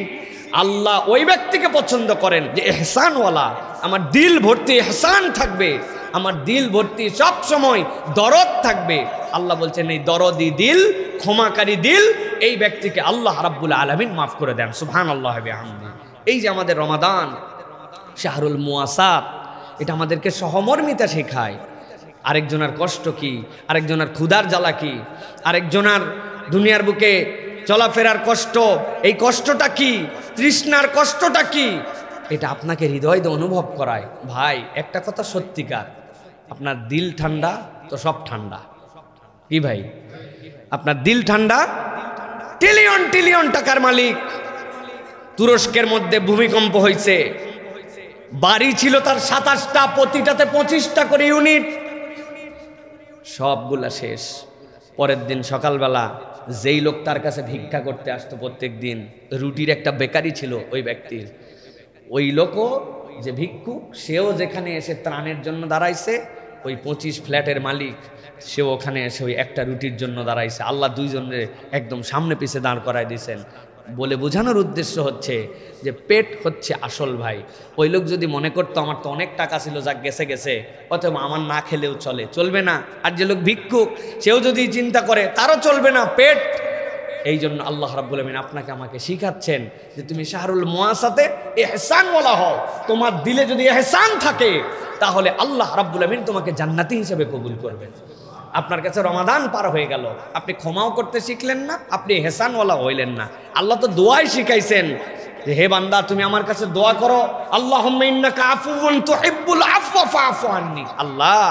S1: আল্লাহ ওই ব্যক্তিকে পছন্দ করেন যে ইহসানওয়ালা, আমার দিল ভর্তি ইহসান থাকবে, আমার দিল ভর্তি সব সময় দরদ থাকবে। আল্লাহ বলছেন এই দরদি দিল, ক্ষমাকারী দিল, এই ব্যক্তিকে আল্লাহ রাব্বুল আলামিন মাফ করে দেন। সুবহানাল্লাহ ওয়া বিহামদিহি। এই যে আমাদের রমাদান শাহরুল মুয়াসাত, এটা আমাদেরকে সহমর্মিতা শেখায়। আরেকজনের কষ্ট কি, আরেকজনের ক্ষুধার জ্বালা কি, আরেকজনের দুনিয়ার বুকে চলাফেরার কষ্ট, এই কষ্টটা কি, তৃষ্ণার কষ্টটা কি, এটা আপনাকে হৃদয় দিয়ে অনুভব করায়। ভাই একটা কথা সত্যিকার, আপনার দিল ঠান্ডা তো সব ঠান্ডা। কি ভাই, আপনার দিল ঠান্ডা, ট্রিলিয়ন ট্রিলিয়ন টাকার মালিক, তুরস্কের মধ্যে ভূমিকম্প হয়েছে, বাড়ি ছিল তার 27টা, প্রতিটাতে 25টা করে ইউনিট, সবগুলা শেষ। পরের দিন সকালবেলা যেই লোক তার কাছে ভিক্ষা করতে আসতো প্রত্যেক দিন, রুটির একটা বেকারি ছিল ওই ব্যক্তির, ওই লোকও যে ভিক্ষুক সেও যেখানে এসে ত্রাণের জন্য দাঁড়াইছে, ওই 25 ফ্ল্যাটের মালিক সেও ওখানে এসে ওই একটা রুটির জন্য দাঁড়াইছে। আল্লাহ দুইজনের একদম সামনে পিছে দাঁড় করায় দিয়েছেন। বলে বোঝানোর উদ্দেশ্য হচ্ছে যে পেট হচ্ছে আসল ভাই। ওই লোক যদি মনে করতো আমার তো অনেক টাকা ছিল, যা গেছে গেছে, অথবা আমার না খেলেও চলে, চলবে না। আর যে লোক ভিক্ষুক সেও যদি চিন্তা করে তারও চলবে না, পেট। এই জন্য আল্লাহ রাব্বুল আমিন আপনাকে আমাকে শিখাচ্ছেন যে তুমি শাহরুল মুয়াসাতে ইহসানওয়ালা হও। তোমার দিলে যদি ইহসান থাকে তাহলে আল্লাহ রাব্বুল আমিন তোমাকে জান্নাতি হিসেবে কবুল করবেন। আপনার কাছে রমাদান পার হয়ে গেল, আপনি ক্ষমাও করতে শিখলেন না, আপনি ইহসানওয়ালা হইলেন না। আল্লাহ তো দোয়াই শিখাইছেন যে হে বান্দা তুমি আমার কাছে দোয়া করো, আল্লাহুম্মা ইন্নাকা আফুউন তুহিব্বুল আফওয়া ফাআফু আন্নি। আল্লাহ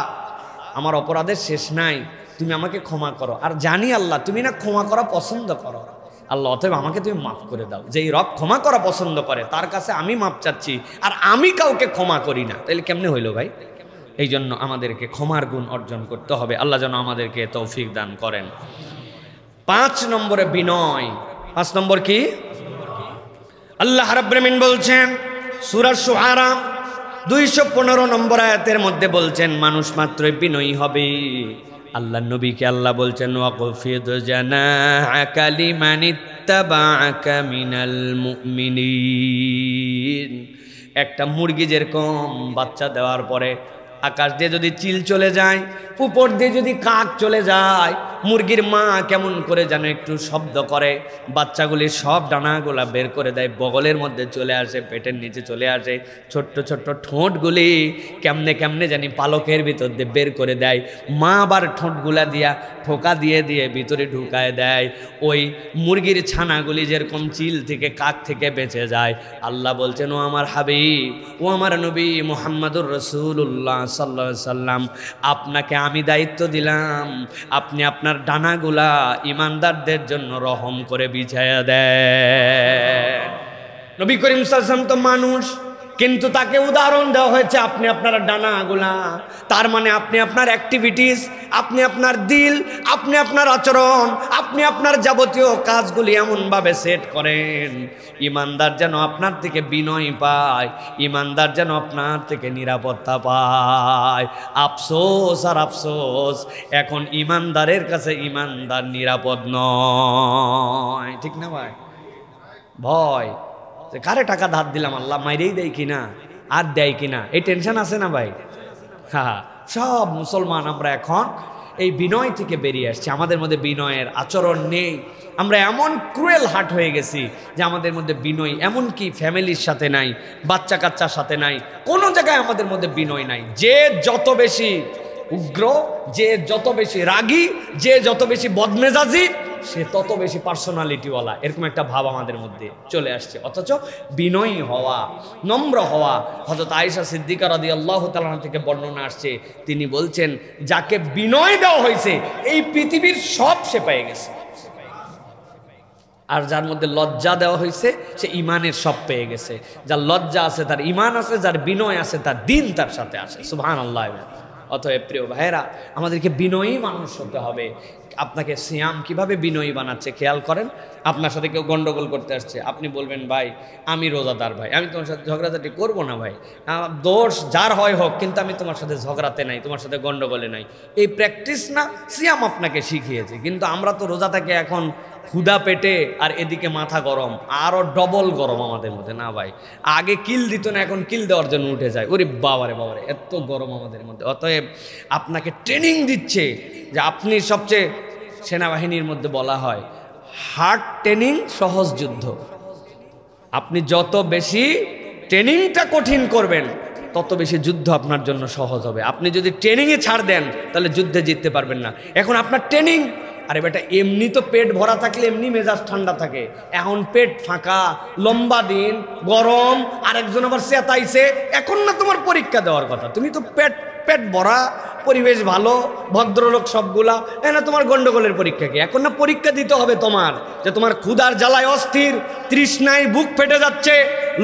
S1: আমার অপরাধের শেষ নাই, তুমি আমাকে ক্ষমা করো। আর জানি আল্লাহ তুমি না ক্ষমা করা পছন্দ করো, আল্লাহ অতএব আমাকে তুমি মাফ করে দাও। যেই রব ক্ষমা করা পছন্দ করে তার কাছে আমি মাফ চাচ্ছি, আর আমি কাউকে ক্ষমা করি না, তাহলে কেমনে হইল ভাই? এই জন্য আমাদেরকে ক্ষমার গুণ অর্জন করতে হবে। আল্লাহ যেন আমাদেরকে তৌফিক দান করেন। 5 নম্বরে বিনয়। 5 নম্বর কি? আল্লাহ রাব্বুল আমিন বলছেন সূরা শুআরা 215 নম্বর আয়াতের মধ্যে বলছেন মানুষ মাত্রই বিনয়ী হবে। আল্লাহ নবীকে আল্লাহ বলছেন ওয়াকফিদ জানাহাকা লিমানিত্তাবাআকা মিনাল মুমিনিন। একটা মুরগি যেরকম বাচ্চা দেওয়ার পরে আকাশ দিয়ে যদি চিল চলে যায়, উপর দিয়ে যদি কাক চলে যায়, মুরগির মা কেমন করে যেন একটু শব্দ করে, বাচ্চাগুলি সব ডানাগুলা বের করে দেয়, বগলের মধ্যে চলে আসে, পেটের নিচে চলে আসে, ছোট্ট ছোট্ট ঠোঁটগুলি কেমনে কেমনে জানি পালকের ভিতর দিয়ে বের করে দেয়, মা আবার ঠোঁটগুলা দিয়া ঠোকা দিয়ে দিয়ে ভিতরে ঢুকায় দেয়। ওই মুরগির ছানাগুলি যেরকম চিল থেকে কাক থেকে বেঁচে যায়, আল্লাহ বলছেন ও আমার হাবিব, ও আমার নবী মুহাম্মাদুর রাসূলুল্লাহ সাল্লাল্লাহু আলাইহি সাল্লাম, আপনাকে আমি দায়িত্ব দিলাম, আপনি আপনার ডানাগুলা ইমানদারদের জন্য রহম করে বিছায়া দেন। নবী করিম সাল্লাল্লাহু আলাইহি ওয়াসাল্লাম তো মানুষ, কিন্তু তাকে উদাহরণ দেওয়া হয়েছে আপনি আপনার ডানাগুলা। তার মানে আপনি আপনার অ্যাক্টিভিটিস, আপনি আপনার দিল, আপনি আপনার আচরণ, আপনি আপনার যাবতীয় কাজগুলি এমনভাবে সেট করেন ইমানদার যেন আপনার থেকে বিনয় পায়, ইমানদার যেন আপনার থেকে নিরাপত্তা পায়। আফসোস আর আফসোস, এখন ইমানদারের কাছে ইমানদার নিরাপদ নয়। ঠিক না ভাই? ভয় যে কারে টাকা ধার দিলাম, আল্লাহ মাইরেই দেয় কিনা, আর দেয় কিনা, এই টেনশন আছে না ভাই? হ্যাঁ, সব মুসলমান আমরা এখন এই বিনয় থেকে বেরিয়ে আসছি। আমাদের মধ্যে বিনয়ের আচরণ নেই। আমরা এমন ক্রুয়েল হার্ট হয়ে গেছি যে আমাদের মধ্যে বিনয়, এমনকি ফ্যামিলির সাথে নাই, বাচ্চা কাচ্চার সাথে নাই, কোনো জায়গায় আমাদের মধ্যে বিনয় নাই। যে যত বেশি উগ্র, যে যত বেশি রাগী, যে যত বেশি বদমেজাজি, সে তত বেশি পার্সোনালিটিওয়ালা, এরকম একটা ভাব আমাদের মধ্যে চলে আসছে। অথচ বিনয়ী হওয়া, নম্র হওয়া, হযরত আয়েশা সিদ্দিকা রাদিয়াল্লাহু তাআলা থেকে বর্ণনা আসছে, তিনি বলছেন যাকে বিনয় দেওয়া হয়েছে এই পৃথিবীর সব সে পেয়ে গেছে, আর যার মধ্যে লজ্জা দেওয়া হয়েছে সে ইমানের সব পেয়ে গেছে। যার লজ্জা আছে তার ইমান আছে, যার বিনয় আছে তার দিন তার সাথে আছে। সুবহানাল্লাহ। অতএব প্রিয় ভাইয়েরা, আমাদেরকে বিনয়ী মানুষ হতে হবে। আপনাকে সিয়াম কিভাবে বিনয়ী বানাচ্ছে খেয়াল করেন। আপনার সাথে কেউ গন্ডগোল করতে আসছে, আপনি বলবেন ভাই আমি রোজাদার, ভাই আমি তোমার সাথে ঝগড়াঝাটি করবো না, ভাই দোষ যার হয় হোক, কিন্তু আমি তোমার সাথে ঝগড়াতে নাই, তোমার সাথে গন্ডগোলে নাই। এই প্র্যাকটিস না সিয়াম আপনাকে শিখিয়েছে। কিন্তু আমরা তো রোজা থেকে এখন ক্ষুধা পেটে, আর এদিকে মাথা গরম, আরও ডবল গরম আমাদের মধ্যে। না ভাই, আগে কিল দিত না, এখন কিল দেওয়ার জন্য উঠে যায়। ওরে বাবারে বাবারে, এত গরম আমাদের মধ্যে। অতএব আপনাকে ট্রেনিং দিচ্ছে যে আপনি সবচেয়ে, সেনাবাহিনীর মধ্যে বলা হয় হার্ড ট্রেনিং সহজ যুদ্ধ। আপনি যত বেশি ট্রেনিংটা কঠিন করবেন তত বেশি যুদ্ধ আপনার জন্য সহজ হবে। আপনি যদি ট্রেনিংয়ে ছাড় দেন তাহলে যুদ্ধে জিততে পারবেন না। এখন আপনার ট্রেনিং, আরে বেটা এমনি তো পেট ভরা থাকলে এমনি মেজাজ ঠান্ডা থাকে, এখন পেট ফাঁকা, লম্বা দিন, গরম, আরেকজন আবার চেতাইছে, এখন না তোমার পরীক্ষা দেওয়ার কথা। তুমি তো পেট ভরা, পরিবেশ ভালো, ভদ্রলোক সবগুলা, না তোমার গন্ডগোলের পরীক্ষা কি? এখন না পরীক্ষা দিতে হবে তোমার, যে তোমার ক্ষুধার জ্বালায় অস্থির, তৃষ্ণায় বুক ফেটে যাচ্ছে,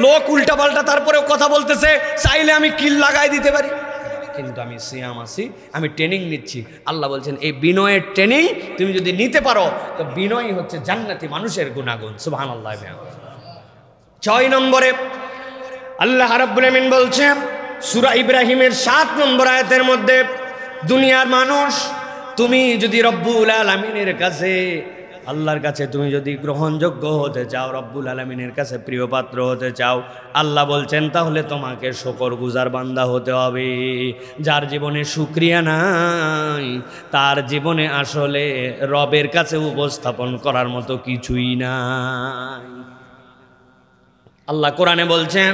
S1: লোক উল্টা পাল্টা তারপরেও কথা বলতেছে, চাইলে আমি কিল লাগাই দিতে পারি, কিন্তু আমি সিয়াম আছি, আমি ট্রেনিং নিচ্ছি। আল্লাহ বলছেন এই বিনয়ের ট্রেনিং তুমি যদি নিতে পারো তো বিনয় হচ্ছে জান্নাতি মানুষের গুণাগুণ। সুবহানাল্লাহ। 6 নম্বরে আল্লাহ রাব্বুল আমিন বলছেন সূরা ইব্রাহিমের 7 নম্বর আয়াতের মধ্যে, দুনিয়ার মানুষ তুমি যদি রব্বুল আলামিনের কাছে, আল্লাহর কাছে তুমি যদি গ্রহণযোগ্য হতে চাও, রব্বুল আলামিনের কাছে প্রিয় পাত্র হতে চাও, আল্লাহ বলছেন তাহলে তোমাকে শুকরগুজার বান্দা হতে হবে। যার জীবনে শুকরিয়া নাই তার জীবনে আসলে রবের কাছে উপস্থাপন করার মতো কিছুই নাই। আল্লাহ কোরআনে বলছেন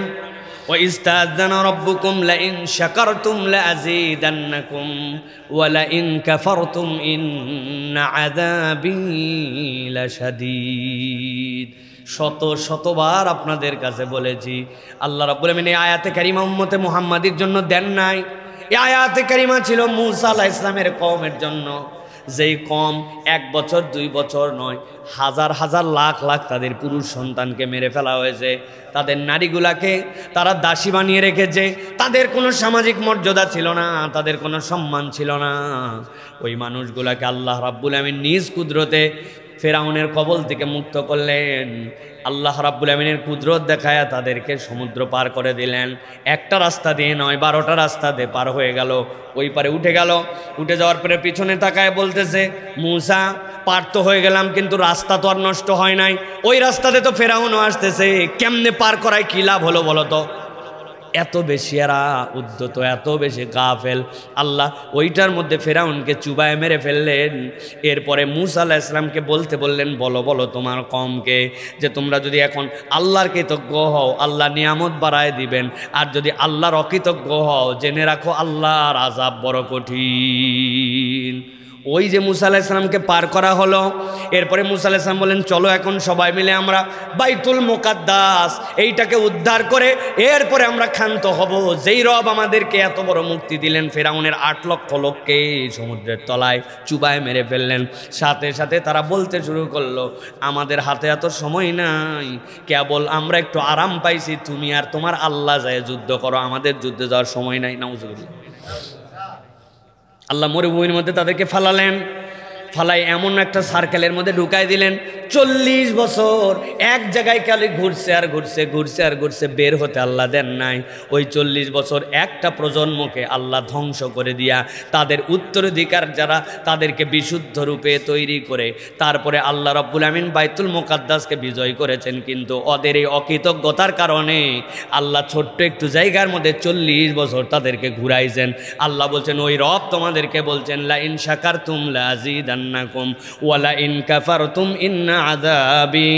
S1: وَإِسْتَأْذَنَ رَبُّكُمْ لَئِنْ شَكَرْتُمْ لَأَزِيدَنَّكُمْ وَلَئِنْ كَفَرْتُمْ إِنَّ عَذَابِي لَشَدِيدٌ। শতবার আপনাদের কাছে বলেছি, আল্লাহ রাব্বুল আমিন এই আয়াতে কারিমা উম্মতে মুহাম্মাদির জন্য দেন নাই। এই আয়াতে কারিমা ছিল মূসা আলাইহিস সালামের কওমের জন্য, যেই কম 1 বছর 2 বছর নয়, হাজার হাজার লাখ লাখ তাদের পুরুষ সন্তানকে মেরে ফেলা হয়েছে, তাদের নারীগুলাকে তারা দাসী বানিয়ে রেখেছে, তাদের কোনো সামাজিক মর্যাদা ছিল না, তাদের কোনো সম্মান ছিল না। ওই মানুষগুলাকে আল্লাহ রাব্বুল আমিন নিজ কুদরতে ফেরাউনের কবল থেকে মুক্ত করলেন। আল্লাহ রাব্বুল আমিনের কুদরত দেখায়া তাদেরকে সমুদ্র পার করে দিলেন। একটা রাস্তা দিয়ে নয়, 12টা রাস্তা দিয়ে পার হয়ে গেল, ওই পারে উঠে গেল। উঠে যাওয়ার পরে পিছনে তাকায় বলতেছে, মূসা পার তো হয়ে গেলাম, কিন্তু রাস্তা তো আর নষ্ট হয় নাই, ওই রাস্তাতে তো ফেরাউনও আসতেছে, কেমনে পার করায় কি লাভ হলো বলো তো? এত বেশি এরা উদ্যত, এত বেশি গাফেল। আল্লাহ ওইটার মধ্যে ফেরাউনকে চুবায় মেরে ফেললেন। এরপরে মূসা আলাইহিস সালামকে বলতে বললেন, বলো তোমার কওমকে যে তোমরা যদি এখন আল্লাহর কৃতজ্ঞ হও আল্লাহ নিয়ামত বাড়ায় দিবেন, আর যদি আল্লাহর অকৃতজ্ঞ হও জেনে রাখো আল্লাহর আযাব বড় কঠিন। ওই যে মূসা আলাইহিস সালামকে পার করা হলো, এরপরে মূসা আলাইহিস সালাম বলেন চলো এখন সবাই মিলে আমরা বাইতুল মুকাদ্দাস এইটাকে উদ্ধার করে এরপরে আমরা ক্ষান্ত হব। যেই রব আমাদেরকে এত বড় মুক্তি দিলেন, ফেরাউনের 8 লক্ষ লোককে সমুদ্রের তলায় চুবায় মেরে ফেললেন, সাথে সাথে তারা বলতে শুরু করলো আমাদের হাতে এত সময় নাই, কেবল আমরা একটু আরাম পাইছি, তুমি আর তোমার আল্লাহ যায় যুদ্ধ করো, আমাদের যুদ্ধে যাওয়ার সময় নাই। নাউজুবিল্লাহ। আল্লাহ মরুভূমির মধ্যে তাদেরকে ফালালেন, ফালাই এমন একটা সার্কেলের মধ্যে ঢুকাই দিলেন। 40 বছর এক জায়গায় খালি ঘুরছে আর ঘুরছে, বের হতে আল্লাহ দেন নাই। ওই 40 বছর একটা প্রজন্মকে আল্লাহ ধ্বংস করে দিয়া তাদের উত্তরাধিকার যারা তাদেরকে বিশুদ্ধ রূপে তৈরি করে তারপরে আল্লাহ রাব্বুল আমিন বাইতুল মুকাদ্দাসকে বিজয় করেছেন। কিন্তু ওদের এই অকৃতজ্ঞতার কারণে আল্লাহ ছোট্ট একটু জায়গার মধ্যে 40 বছর তাদেরকে ঘুরাইছেন। আল্লাহ বলছেন ওই রব তোমাদেরকে বলছেন লা ইন শাকারতুম লা আযীদান্নাকুম ওয়া লা ইন কাফারতুম ইন্না আযাবি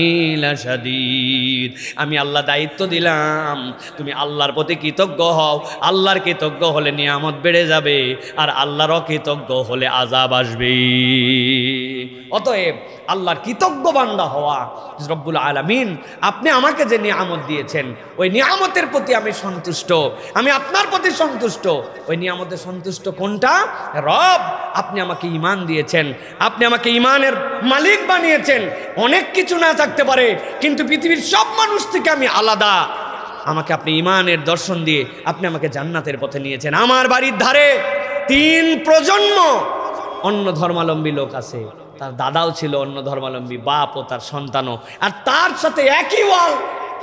S1: লাশাদীদ। হামিদ। আমি আল্লাহ দায়িত্ব দিলাম, তুমি আল্লাহর প্রতি কৃতজ্ঞ হও। আল্লাহর কৃতজ্ঞ হলে নিয়ামত বেড়ে যাবে, আর আল্লাহর অকৃতজ্ঞ হলে আযাব আসবে। অতএব আল্লাহর কৃতজ্ঞ বান্দা হওয়া। রব্বুল আলামিন আপনি আমাকে যে নিয়ামত দিয়েছেন, ওই নিয়ামতের প্রতি আমি সন্তুষ্ট, আমি আপনার প্রতি সন্তুষ্ট। ওই নিয়ামতে সন্তুষ্ট কোনটা? রব, আপনি আমাকে ঈমান দিয়েছেন, আপনি আমাকে ঈমানের মালিক বানিয়েছেন। অনেক কিছু না থাকতে পারে, কিন্তু পৃথিবীর সব মানুষ থেকে আমি আলাদা। আমাকে আপনি ঈমানের দর্শন দিয়ে আপনি আমাকে জান্নাতের পথে নিয়েছেন। আমার বাড়ির ধারে 3 প্রজন্ম অন্য ধর্মাবলম্বী লোক আছে, তার দাদাও ছিল অন্য ধর্মাবলম্বী, বাপ ও তার সন্তানও, আর তার সাথে একই ওয়াল।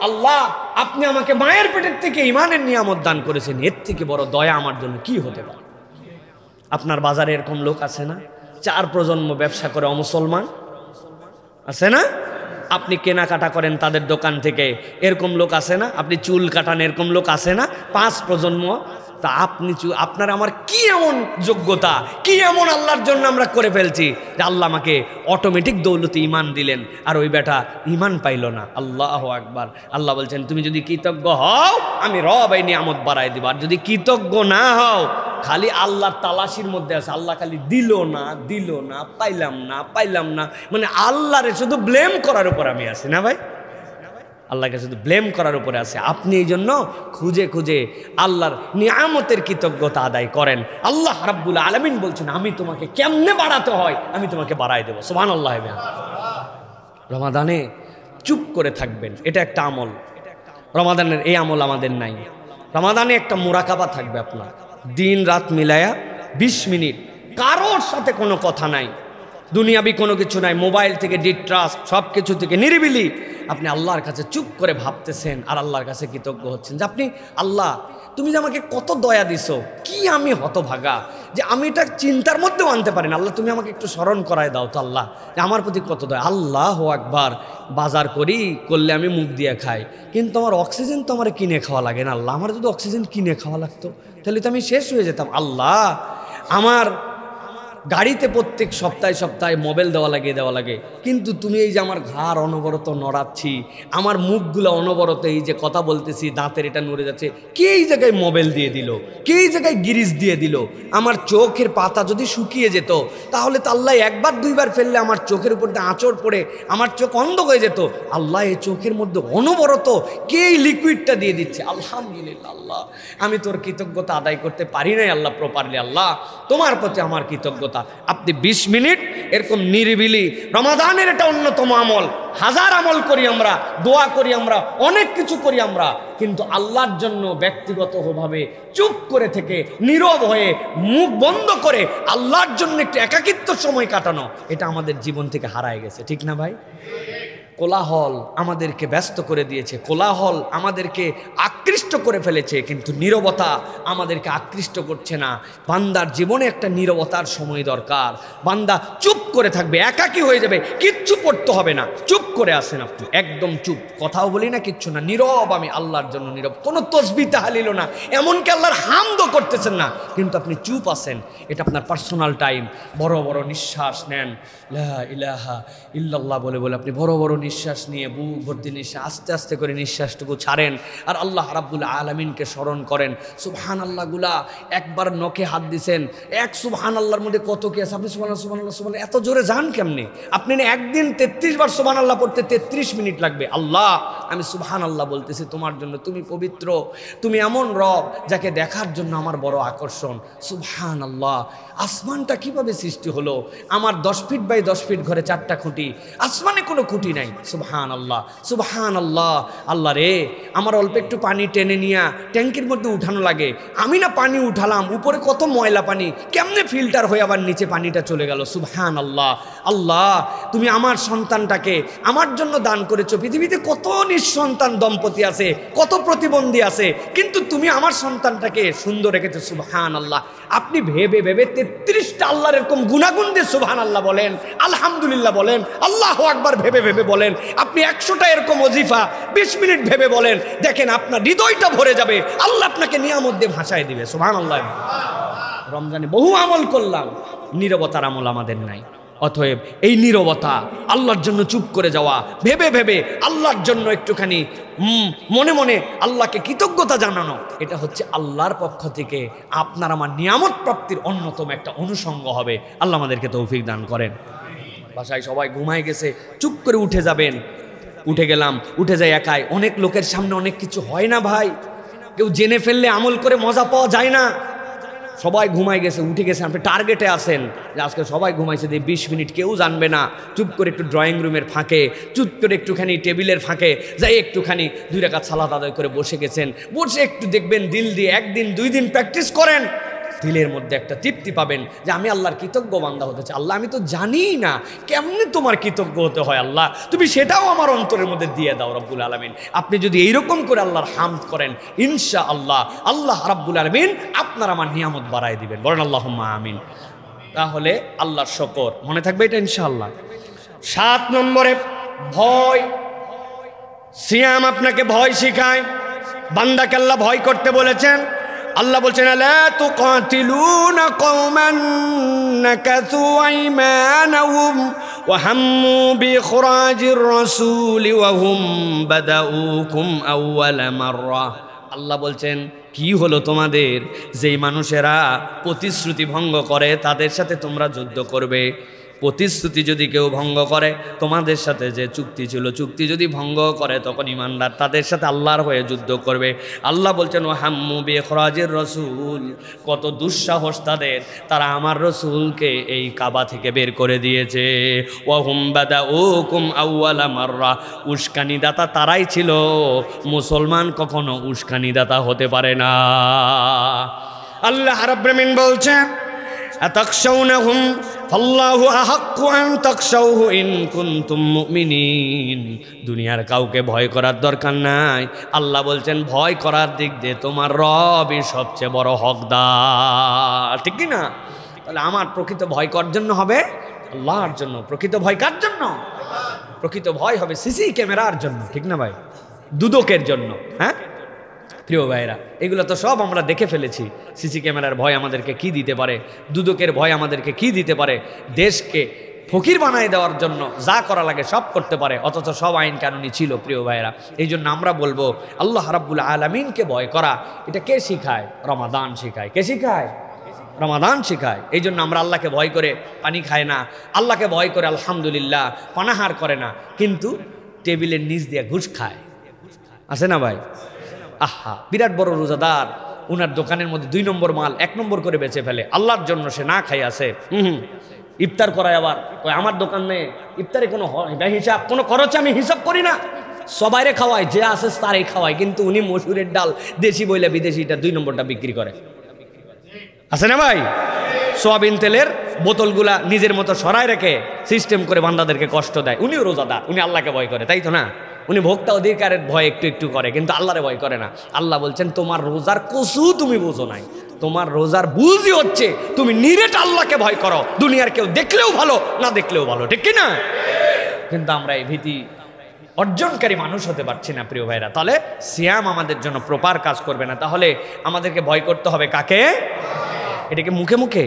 S1: আল্লাহ, আপনি আমাকে মায়ের পেটের থেকে ঈমানের নিয়ামত দান করেছেন, এর থেকে বড় দয়া আমার জন্য কি হতে পারে? আপনার বাজারে এরকম লোক আছে না? 4 প্রজন্ম ব্যবসা করে অমুসলমান আছে না? আপনি কেনাকাটা করেন তাদের দোকান থেকে, এরকম লোক আছে না? আপনি চুল কাটান, এরকম লোক আছে না? 5 প্রজন্ম। তা আপনি আপনার আমার কি এমন যোগ্যতা, কি এমন আল্লাহর জন্য আমরা করে ফেলছি যে আল্লাহ আমাকে অটোমেটিক দৌলতে ঈমান দিলেন, আর ওই বেটা ঈমান পাইল না? আল্লাহু আকবার। আল্লাহ বলছেন, তুমি যদি কৃতজ্ঞ হও আমি রব এই নিয়ামত বাড়াই দিব, আর যদি কৃতজ্ঞ না হও, খালি আল্লাহর তালাশির মধ্যে আছে। আল্লাহ খালি দিল না, দিল না, পাইলাম না, পাইলাম না, মানে আল্লাহরে শুধু ব্লেম করার উপর আমি আছি না ভাই? আল্লাহকে শুধু ব্লেম করার উপরে আছে। আপনি এই জন্য খুঁজে খুঁজে আল্লাহর নিয়ামতের কৃতজ্ঞতা আদায় করেন। আল্লাহ রাব্বুল আলামিন বলছেন, আমি তোমাকে কেমনে বাড়াতে হয় আমি তোমাকে বাড়াই দেবো। সুবহানাল্লাহ। রমাদানে চুপ করে থাকবেন, এটা একটা আমল। রমাদানের এই আমল আমাদের নাই। রমাদানে একটা মুরাকাবা থাকবে আপনার, দিন রাত মিলায়া 20 মিনিট কারোর সাথে কোনো কথা নাই, দুনিয়াবি কোনো কিছু নাই, মোবাইল থেকে ডিট্রাস্ট, সব কিছু থেকে নিরিবিলি আপনি আল্লাহর কাছে চুপ করে ভাবতেছেন, আর আল্লাহর কাছে কৃতজ্ঞ হচ্ছেন যে আপনি আল্লাহ, তুমি যে আমাকে কত দয়া দিছো, কি আমি হতভাগা যে আমি এটা চিন্তার মধ্যেও আনতে পারি না। আল্লাহ, তুমি আমাকে একটু স্মরণ করায় দাও তো আল্লাহ, যে আমার প্রতি কত দয়া। আল্লাহু আকবার। বাজার করলে আমি মুখ দিয়ে খাই, কিন্তু আমার অক্সিজেন তো আমার কিনে খাওয়া লাগে না। আল্লাহ, আমার যদি অক্সিজেন কিনে খাওয়া লাগতো তাহলে তো আমি শেষ হয়ে যেতাম। আল্লাহ, আমার গাড়িতে প্রত্যেক সপ্তাহে মোবাইল দেওয়া লাগে, কিন্তু তুমি এই যে আমার ঘাড় অনবরত নড়াচ্ছি, আমার মুখগুলো অনবরত এই যে কথা বলতেছি, দাঁতের এটা নড়ে যাচ্ছে, কে এই জায়গায় মোবাইল দিয়ে দিল, কে এই জায়গায় গিরিজ দিয়ে দিল? আমার চোখের পাতা যদি শুকিয়ে যেত তাহলে তো আল্লাহ 1বার 2বার ফেললে আমার চোখের উপর দিয়ে আঁচড় পড়ে আমার চোখ অন্ধ হয়ে যেত। আল্লাহ, এই চোখের মধ্যে অনবরত কে এই লিকুইডটা দিয়ে দিচ্ছে। আলহামদুলিল্লাহ আল্লাহ, আমি তোর কৃতজ্ঞতা আদায় করতে পারি নাই আল্লাহ প্রপারলি। আল্লাহ, তোমার প্রতি আমার কৃতজ্ঞতা। আপনি 20 মিনিট এরকম নিরিবিলি, রমাদানের এটা অন্যতম আমল। হাজার আমল করি আমরা, দোয়া করি আমরা, অনেক কিছু করি আমরা, কিন্তু আল্লাহর জন্য ব্যক্তিগতভাবে চুপ করে থেকে, নীরব হয়ে, মুখ বন্ধ করে আল্লাহর জন্য একটু একাকিত্ব সময় কাটানো, এটা আমাদের জীবন থেকে হারায় গেছে। ঠিক না ভাই? কোলাহল আমাদেরকে ব্যস্ত করে দিয়েছে, কোলাহল আমাদেরকে আকৃষ্ট করে ফেলেছে, কিন্তু নীরবতা আমাদেরকে আকৃষ্ট করছে না। বান্দার জীবনে একটা নীরবতার সময় দরকার। বান্দা চুপ করে থাকবে, একাকী হয়ে যাবে, কিচ্ছু পড়তে হবে না, চুপ করে আসেন আপনি, একদম চুপ, কথাও বলি না, কিচ্ছু না, নীরব, আমি আল্লাহর জন্য নীরব, কোনো তসবিহ তাহলিল না, এমনকি আল্লাহর হামদও করতেছেন না, কিন্তু আপনি চুপ আছেন। এটা আপনার পার্সোনাল টাইম। বড় বড় নিঃশ্বাস নেন, লা ইলাহা ইল্লাল্লাহ বলে বলে আপনি বড় বড় নিঃশ্বাস নিয়ে, বুক ভর্তি নিঃশ্বাস, আস্তে আস্তে করে নিঃশ্বাসটুকু ছাড়েন, আর আল্লাহ রাব্বুল আলামিনকে স্মরণ করেন। সুবহানাল্লাহ গুলা একবার নখে হাত দিছেন, এক সুবহানাল্লাহর মধ্যে কত কি আছে, আপনি সুবহানাল্লাহ সুবহানাল্লাহ সুবহানাল্লাহ এত জোরে যান কেমনে? আপনি না একদিন 33 বার সুবহানাল্লাহ পড়তে 33 মিনিট লাগবে। আল্লাহ, আমি সুবহানাল্লাহ বলতেছি তোমার জন্য, তুমি পবিত্র, তুমি এমন রব যাকে দেখার জন্য আমার বড় আকর্ষণ। সুবহানাল্লাহ। আসমানটা কিভাবে সৃষ্টি হলো? আমার 10 ফিট বাই 10 ফিট ঘরে 4টা খুঁটি, আসমানে কোনো খুঁটি নাই। সুবহানাল্লাহ, সুবহানাল্লাহ। আল্লাহ রে, আমার অল্প একটু পানি টেনে নিয়ে ট্যাঙ্কির মধ্যে উঠানো লাগে, আমি না পানি উঠালাম, উপরে কত ময়লা পানি, কেমনে ফিল্টার হয়ে আবার নিচে পানিটা চলে গেল। সুবহানাল্লাহ। আল্লাহ, তুমি আমার সন্তানটাকে আমার জন্য দান করেছো। পৃথিবীতে কত নিঃসন্তান দম্পতি আছে, কত প্রতিবন্ধী আছে, কিন্তু তুমি আমার সন্তানটাকে সুন্দর রেখেছো। সুবহানাল্লাহ। আপনি ভেবে ভেবে 33টা আল্লাহর এরকম গুণাগুণ দিয়ে সুবহানাল্লাহ বলেন, আলহামদুলিল্লাহ বলেন, আল্লাহু আকবার ভেবে ভেবে বলেন। আপনি 100টা এরকম ওজিফা 20 মিনিট ভেবে বলেন, দেখেন আপনার হৃদয়টা ভরে যাবে, আল্লাহ আপনাকে নিয়ামত দিয়ে ভাষায় দিবে। সুবহানাল্লাহ। রমজানে বহু আমল করলাম, নীরবতার আমল আমাদের নাই। অতএব এই নীরবতা, আল্লাহর জন্য চুপ করে যাওয়া, ভেবে ভেবে আল্লাহর জন্য একটুখানি মনে মনে আল্লাহকে কৃতজ্ঞতা জানানো, এটা হচ্ছে আল্লাহর পক্ষ থেকে আপনার আমার নিয়ামত প্রাপ্তির অন্যতম একটা অনুষঙ্গ হবে। আল্লাহ আমাদেরকে তৌফিক দান করেন। বাসায় সবাই ঘুমায় গেছে, চুপ করে উঠে যাবেন। উঠে গেলাম, উঠে যাই একাই। অনেক লোকের সামনে অনেক কিছু হয় না ভাই, কেউ জেনে ফেললে আমল করে মজা পাওয়া যায় না। সবাই ঘুমাই গেছে, উঠে গেছে, আপনি টার্গেটে আসেন যে আজকে সবাই ঘুমাইছে, দিয়ে 20 মিনিট কেউ জানবে না। চুপ করে একটু ড্রয়িং রুমের ফাঁকে, চুপ করে একটুখানি টেবিলের ফাঁকে যাই একটুখানি 2 রাকাত সালাত আদায় করে বসে গেছেন। বসে একটু দেখবেন দিল দিয়ে 1 দিন 2 দিন প্র্যাকটিস করেন, দিলের মধ্যে একটা তৃপ্তি পাবেন যে আমি আল্লাহর কৃতজ্ঞ বান্দা হতে চাই। আল্লাহ আমি তো জানি না কেমনে তোমার কৃতজ্ঞ হতে হয়, আল্লাহ তুমি সেটাও আমার অন্তরের মধ্যে দিয়ে দাও রব্বুল আলামিন। আপনি যদি এইরকম করে আল্লাহর হামদ করেন, ইনশাআল্লাহ আল্লাহ রাব্বুল আলামিন আপনার আমার নিয়ামত বাড়ায় দিবেন। বলেন আল্লাহুম্মা আমিন। তাহলে আল্লাহর শুকর মনে থাকবে এটা ইনশাআল্লাহ। 7 নম্বরে ভয়। সিয়াম আপনাকে ভয় শেখায়। বান্দাকে আল্লাহ ভয় করতে বলেছেন। আল্লাহ বলছেন লা তুকাতিলুনা কওমান নাকাসু আইমানাহুম ওয়া হাম্মু বিইখরাজির রাসূলি ওয়া হুম বাদাউকুম আউওয়ালা মাররা। আল্লাহ বলছেন কি হলো তোমাদের, যেই মানুষেরা প্রতিশ্রুতি ভঙ্গ করে তাদের সাথে তোমরা যুদ্ধ করবে। প্রতিশ্রুতি যদি কেউ ভঙ্গ করে, তোমাদের সাথে যে চুক্তি ছিল চুক্তি যদি ভঙ্গ করে, তখন ইমানদার তাদের সাথে আল্লাহর হয়ে যুদ্ধ করবে। আল্লাহ বলছেন ও হাম্মু বিইখরাজির রাসূল, কত দুঃসাহস তাদের, তারা আমার রসুলকে এই কাবা থেকে বের করে দিয়েছে। ওয়া হুম বাদাউকুম আউওয়ালা মাররা, উস্কানিদাতা তারাই ছিল, মুসলমান কখনো উস্কানিদাতা হতে পারে না। আল্লাহ রাব্বুল আলামিন বলছেন আতাখশাউনাহুম ফাল্লাহু আহাক্কু আন তাখশাউহু ইন কুনতুম মুমিনিন। দুনিয়ার কাউকে ভয় করার দরকার নাই। আল্লাহ বলছেন ভয় করার দিক দিয়ে তোমার রবই সবচেয়ে বড় হকদার, ঠিক কি না? তাহলে আমার প্রকৃত ভয় কার জন্য হবে? আল্লাহর জন্য। প্রকৃত ভয় কার জন্য? প্রকৃত ভয় হবে সিসি ক্যামেরার জন্য, ঠিক না ভাই? দুদকের জন্য। হ্যাঁ প্রিয় ভাইরা, এগুলো তো সব আমরা দেখে ফেলেছি। সিসি ক্যামেরার ভয় আমাদেরকে কি দিতে পারে, দুদকের ভয় আমাদেরকে কি দিতে পারে। দেশকে ফকির বানায় দেওয়ার জন্য যা করা লাগে সব করতে পারে, অথচ সব আইন কানুনই ছিল। প্রিয় ভাইরা, এই জন্য আমরা বলবো আল্লাহ রাব্বুল আলামিনকে ভয় করা, এটা কে শিখায়? রমাদান শিখায়। কে শিখায়? রমাদান শিখায়। এই জন্য আমরা আল্লাহকে ভয় করে পানি খায় না, আল্লাহকে ভয় করে আলহামদুলিল্লাহ পানাহার করে না, কিন্তু টেবিলের নিচ দিয়ে ঘুষ খায়। আছে না ভাই? আহা, বিরাট বড় রোজাদার, উনার দোকানের মধ্যে 2 নম্বর মাল 1 নম্বর করে বেচে ফেলে। আল্লাহর জন্য সে না খাই আছে। ইফতার করায় আবার আমার দোকানে ইফতারে কোনো হিসাব, কোনো খরচ আমি হিসাব করি না, সবাইরে খাওয়াই, যে আছে তারই খাওয়াই, কিন্তু উনি মসুরের ডাল দেশি বইলে বিদেশিটা 2 নম্বরটা বিক্রি করে। আছে না ভাই? সোয়াবিন তেলের বোতলগুলা নিজের মতো সরায় রেখে সিস্টেম করে বান্দাদেরকে কষ্ট দেয়। উনিও রোজাদার, উনি আল্লাহকে ভয় করে, তাই তো না? উনি ভোক্তা অধিকারের ভয় একটু একটু করে, কিন্তু আল্লাহরে ভয় করে না। আল্লাহ বলছেন তোমার রোজার কসু তুমি বোঝো নাই, তোমার রোজার বুঝই হচ্ছে তুমি নিরেট আল্লাহকে ভয় করো। দুনিয়ার কেউ দেখলেও ভালো, না দেখলেও ভালো, ঠিক কি না? কিন্তু আমরা এই ভীতি অর্জনকারী মানুষ হতে পারছি না প্রিয় ভাইরা। তাহলে সিয়াম আমাদের জন্য প্রপার কাজ করবে না। তাহলে আমাদেরকে ভয় করতে হবে কাকে? এটাকে মুখে মুখে,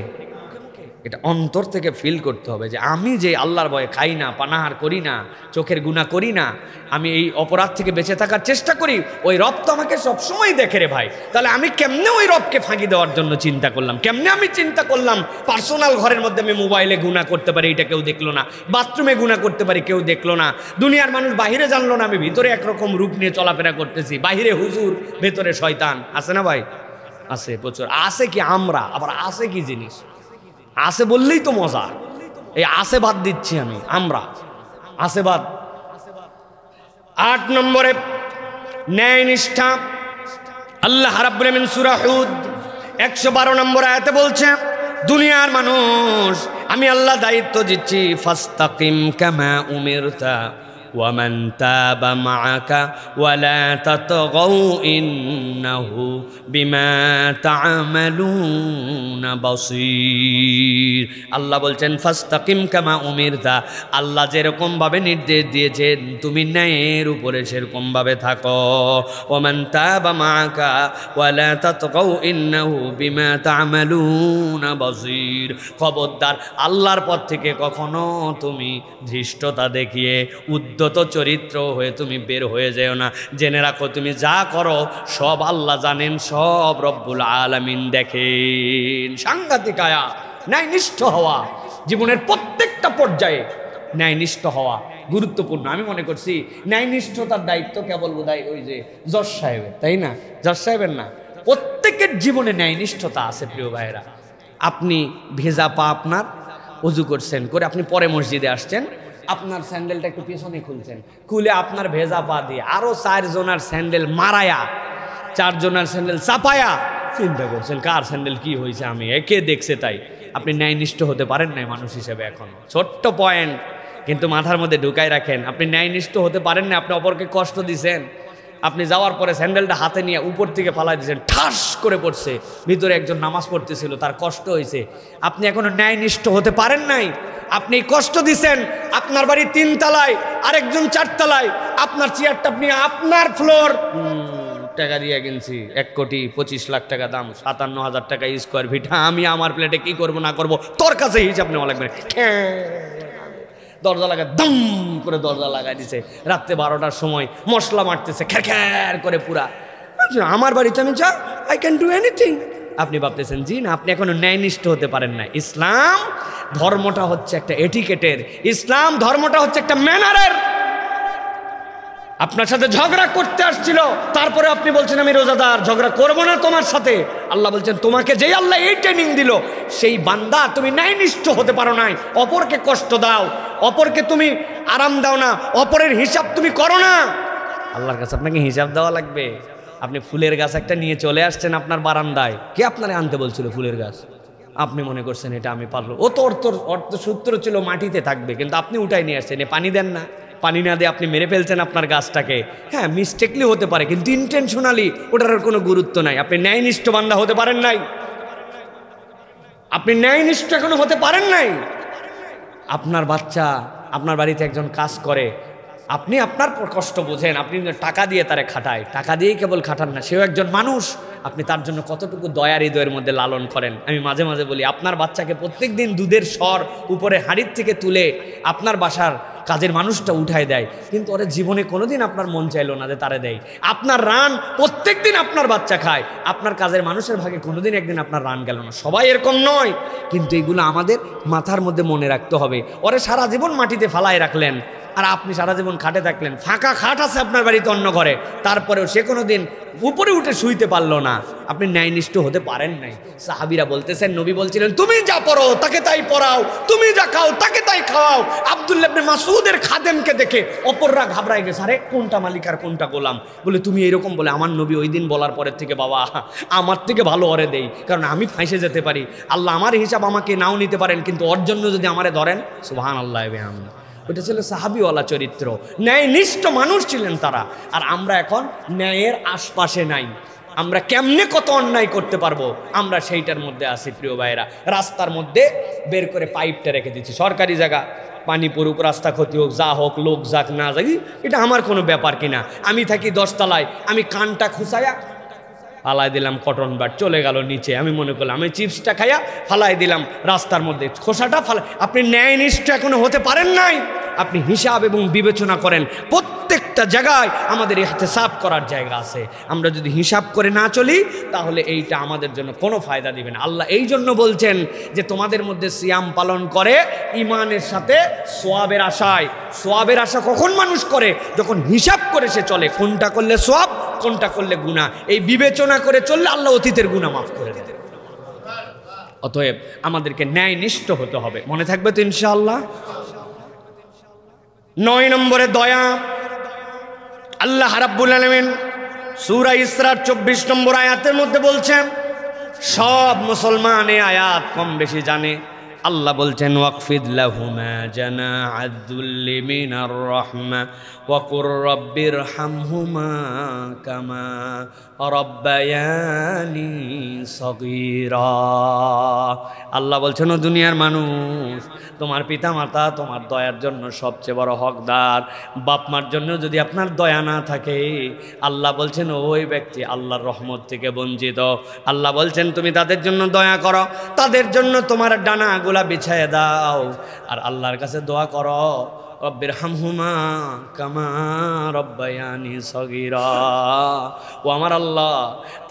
S1: এটা অন্তর থেকে ফিল করতে হবে যে আমি যে আল্লাহর ভয়ে খাই না, পানাহার করি না, চোখের গুনাহ করি না, আমি এই অপরাধ থেকে বেঁচে থাকার চেষ্টা করি, ওই রব তো আমাকে সবসময় দেখে রে ভাই। তাহলে আমি কেমনে ওই রবকে ফাঁকি দেওয়ার জন্য চিন্তা করলাম? কেমনে আমি চিন্তা করলাম পার্সোনাল ঘরের মধ্যে আমি মোবাইলে গুনাহ করতে পারি, এটা কেউ দেখলো না, বাথরুমে গুনাহ করতে পারি, কেউ দেখলো না, দুনিয়ার মানুষ বাহিরে জানলো না, আমি ভিতরে একরকম রূপ নিয়ে চলাফেরা করতেছি, বাহিরে হুজুর, ভেতরে শয়তান। আছে না ভাই? আছে, প্রচুর আছে। কি আমরা আবার আছে কি জিনিস? আছে বললেই তো মজা। এই আছে বাদ দিচ্ছি আমি, আমরা আছে বাদ। 8 নম্বরে ন্যায় নিষ্ঠা। আল্লাহ রাব্বুল আলামিন সূরা হুদ 112 নম্বর আয়াতে বলছে দুনিয়ার মানুষ আমি আল্লাহ দায়িত্ব দিচ্ছি, ফাস্তাকিম কামা উমিরতা ওয়ামান তাবা মাআকা ওয়ালা তাতগাউ ইন্নাহু বিমা তা'মালুনা বাসীর। আল্লাহ বলছেন ফাস্তাকিম কামা উমিরতা, আল্লাহ যেরকম ভাবে নির্দেশ দিয়েছেন তুমি ন্যায়ের উপরে সেরকম ভাবে থাকো। ওয়ামান তাবা মাআকা ওয়ালা তাতগাউ ইন্নাহু বিমা তা'মালুনা বাসীর। খবরদার আল্লাহর পথ থেকে কখনো তুমি ধৃষ্টতা দেখিয়ে উদ্ধত চরিত্র হয়ে তুমি বের হয়ে যেও না। জেনে রাখো তুমি যা করো সব আল্লাহ জানেন, সব রব্বুল আলামিন দেখেন। সাংঘাতিক আয়াত। ন্যায়নিষ্ঠ হওয়া জীবনের প্রত্যেকটা পর্যায়ে ন্যায়নিষ্ঠ হওয়া গুরুত্বপূর্ণ। আমি মনে করছি ন্যায়নিষ্ঠতার দায়িত্ব কেবল বোধহয় ওই যে জজ সাহেবের, তাই না? জজ সাহেবের না, প্রত্যেকের জীবনে ন্যায়নিষ্ঠতা আছে প্রিয় ভাইয়েরা। আপনি ভেজা পা আপনার, ওযু করছেন, করে আপনি পরে মসজিদে আসছেন, আপনার স্যান্ডেলটা একটু পেছনে খুলছেন, খুলে আপনার ভেজা পা দিয়ে আরো 4 জনের স্যান্ডেল মারায়া, 4 জনের স্যান্ডেল চাপায়া চিন্তা করছেন কার স্যান্ডেল কি হয়েছে, আমি একে দেখছে তাই। আপনি ন্যায়নিষ্ঠ হতে পারেন নাই মানুষ হিসেবে। এখন ছোট্ট পয়েন্ট কিন্তু মাথার মধ্যে ঢুকাই রাখেন, আপনি ন্যায়নিষ্ঠ হতে পারেন না। আপনি অপরকে কষ্ট দিয়েছেন, আপনি যাওয়ার পরে স্যান্ডেলটা হাতে নিয়ে উপর থেকে ফালাই দিয়েছেন, ঠাস করে পড়ছে, ভিতরে একজন নামাজ পড়তেছিল, তার কষ্ট হয়েছে। আপনি এখনো ন্যায়নিষ্ঠ হতে পারেন নাই। আপনি কষ্ট দিছেন, আপনার বাড়ি 3 তলায়, আরেকজন 4 তলায়, আপনার চেয়ারটা আপনি আপনার ফ্লোর টাকা দিয়ে কিনছি, 1,25,00,000 টাকা দাম, 57,000 টাকা স্কোয়ার ফিট। আমি আমার প্লেটে কি করব না করব তোর কাছে হিসাব নেওয়া লাগবে। দরজা লাগা দম করে দরজা লাগাই দিছে, রাত্রে 12টার সময় মশলা মারতেছে খ্যার খ্যার করে পুরা। আমার বাড়িতে আমি যা আই ক্যান ডু এনিথিং। আপনি ভাবতেছেন জি না, আপনি এখনো ন্যায়নিষ্ঠ হতে পারেন না। ইসলাম ধর্মটা হচ্ছে একটা এটিকেটের, ইসলাম ধর্মটা হচ্ছে একটা ম্যানারের। আপনার সাথে ঝগড়া করতে আসছিল, তারপরে আপনি বলছেন আমি রোজাদার, ঝগড়া করব না তোমার সাথে। আল্লাহ বলছেন তোমাকে যেই আল্লাহ এই ট্রেনিং দিল সেই বান্দা, তুমি ন্যায়নিষ্ঠ হতে পারো নাই, অপরকে কষ্ট দাও, অপরকে তুমি আরাম দাও না, অপরের হিসাব তুমি করো না। আল্লাহর কাছে আপনাকে হিসাব দেওয়া লাগবে। আপনি ফুলের গাছ একটা নিয়ে চলে আসছেন আপনার বারান্দায়, কে আপনারে আনতে বলছিল ফুলের গাছ? আপনি মনে করছেন এটা আমি পারবো, ও তো অর্থ সূত্র ছিল মাটিতে থাকবে, কিন্তু আপনি উঠাই নিয়ে আসছেন, পানি দেন না, পানি না দিয়ে আপনি মেরে ফেলছেন আপনার গাছটাকে। হ্যাঁ মিস্টেকলি হতে পারে, কিন্তু ইন্টেনশনালি ওটার কোনো গুরুত্ব নাই। আপনি ন্যায়নিষ্ঠ বান্দা হতে পারেন নাই, আপনি ন্যায়নিষ্ঠ এখনো হতে পারেন নাই। আপনার বাচ্চা আপনার বাড়িতে একজন কাজ করে, আপনি আপনার কষ্ট বোঝেন, আপনি টাকা দিয়ে তারে খাটায়, টাকা দিয়েই কেবল খাটান না, সেও একজন মানুষ। আপনি তার জন্য কতটুকু দয়ার হৃদয়ের মধ্যে লালন করেন। আমি মাঝে মাঝে বলি, আপনার বাচ্চাকে প্রত্যেক দিন দুধের স্বর উপরে হাঁড়ির থেকে তুলে আপনার বাসার কাজের মানুষটা উঠায় দেয়, কিন্তু ওরা জীবনে কোনোদিন আপনার মন চাইলো না যে তারে দেয়। আপনার রান প্রত্যেক দিন আপনার বাচ্চা খায়, আপনার কাজের মানুষের ভাগে কোনোদিন একদিন আপনার রান গেল না। সবাই এরকম নয়, কিন্তু এগুলো আমাদের মাথার মধ্যে মনে রাখতে হবে। ওরে সারা জীবন মাটিতে ফালায় রাখলেন, আর আপনি সারা জীবন খাটে থাকলেন। ফাঁকা খাট আছে আপনার বাড়িতে অন্য ঘরে, তারপরেও সে কোনো দিন উপরে উঠে শুইতে পারলো না। আপনি ন্যায়নিষ্ঠ হতে পারেন নাই। সাহাবীরা বলতেছেন, নবী বলছিলেন তুমি যা পড়ো তাকে তাই পড়াও, তুমি যা খাও তাকে তাই খাওয়াও। আব্দুল্লাহ ইবনে মাসউদের খাদেমকে দেখে অপররা ঘাবড়ায় গেছে, আরে কোনটা মালিক আর কোনটা গোলাম। বলে তুমি এরকম বলে, আমার নবী ওই দিন বলার পরের থেকে বাবা আমার থেকে ভালো ওরে দেই, কারণ আমি ফাঁসে যেতে পারি। আল্লাহ আমার হিসাব আমাকে নাও নিতে পারেন, কিন্তু ওর জন্য যদি আমারে ধরেন সুবহানাল্লাহ। ওটা ছিল সাহাবীওয়ালা চরিত্র, ন্যায়নিষ্ঠ মানুষ ছিলেন তারা। আর আমরা এখন ন্যায়ের আশপাশে নাই, আমরা কেমনে কত অন্যায় করতে পারবো আমরা সেইটার মধ্যে আছি প্রিয় ভাইয়েরা। রাস্তার মধ্যে বের করে পাইপটা রেখে দিচ্ছি, সরকারি জায়গা, পানি পড়ুক, রাস্তা ক্ষতি হোক, যা হোক, লোক যাক না যাক, এটা আমার কোনো ব্যাপার কিনা। আমি থাকি 10 তলায়, আমি কানটা খুঁচায়া ফালাই দিলাম কটন বাট, চলে গেল নিচে। আমি মনে করলাম আমি চিপসটা খাইয়া ফালাই দিলাম রাস্তার মধ্যে, খোসাটা ফালাই। আপনি ন্যায়নিষ্ঠ এখনো হতে পারেন নাই। আপনি হিসাব এবং বিবেচনা করেন, প্রত্যেকটা জায়গায় আমাদের ইহতিসাব করার জায়গা আছে। আমরা যদি হিসাব করে না চলি তাহলে এইটা আমাদের জন্য কোনো ফায়দা দিবে না। আল্লাহ এই জন্য বলছেন যে তোমাদের মধ্যে সিয়াম পালন করে ইমানের সাথে সোয়াবের আশায়। সোয়াবের আশা কখন মানুষ করে? যখন হিসাব করে সে চলে, কোনটা করলে সোয়াব, কোনটা করলে গুনাহ। এই বিবেচনা করে চললে আল্লাহ অতীতের গুনাহ মাফ করে দেন। অতএব আমাদেরকে ন্যায়নিষ্ঠ হতে হবে, মনে থাকবে তো ইনশাআল্লাহ। 9 নম্বরে দয়া। আল্লাহ রাব্বুল আলামিন সূরা ইসরার 24 নম্বর আয়াতের মধ্যে বলছেন, সব মুসলমান এই আয়াত কম বেশি জানে। আল্লাহ বলছেন ওয়াকফিদ লাহুমা জানাআদ যুল্লি মিনার রাহমা ওয়া কুর রাব্বিরহামহুমা কামা রাব্বায়ানি সগীরা। আল্লাহ বলছেন ও দুনিয়ার মানুষ, তোমার পিতা মাতা তোমার দয়ার জন্য সবচেয়ে বড় হকদার। বাপ মার জন্য যদি আপনার দয়া না থাকে, আল্লাহ বলছেন ওই ব্যক্তি আল্লাহর রহমত থেকে বঞ্চিত। আল্লাহ বলছেন তুমি তাদের জন্য দয়া করো, তাদের জন্য তোমার ডানাগুলা বিছায় দাও, আর আল্লাহর কাছে দোয়া করো রব্বিরহামহুমা কামা রাব্বায়ানি সগীরা। ও আমার আল্লাহ,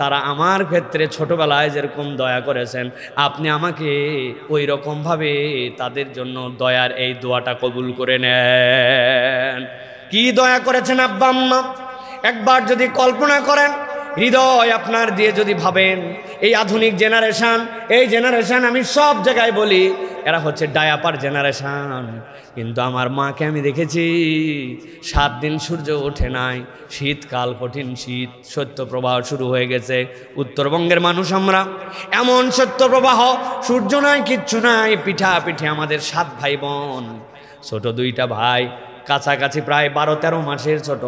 S1: তারা আমার ক্ষেত্রে ছোটবেলায় যেরকম দয়া করেছেন, আপনি আমাকে ওই রকমভাবে তাদের জন্য দয়ার এই দোয়াটা কবুল করে নেন। কি দয়া করেছেন আব্বা আম্মা, একবার যদি কল্পনা করেন, হৃদয় আপনার দিয়ে যদি ভাবেন, এই আধুনিক জেনারেশন, এই জেনারেশন আমি সব জায়গায় বলি এরা হচ্ছে ডায়াপার জেনারেশন, কিন্তু আমার মাকে আমি দেখেছি 7 দিন সূর্য ওঠে নাই, শীতকাল, কঠিন শীত, শৈত্যপ্রবাহ শুরু হয়ে গেছে। উত্তরবঙ্গের মানুষ আমরা, এমন শৈত্যপ্রবাহ, সূর্য নাই, কিচ্ছু নাই, পিঠা পিঠে আমাদের 7 ভাই বোন, ছোট 2টা ভাই, কাছাকাছি প্রায় 12-13 মাসের ছোট,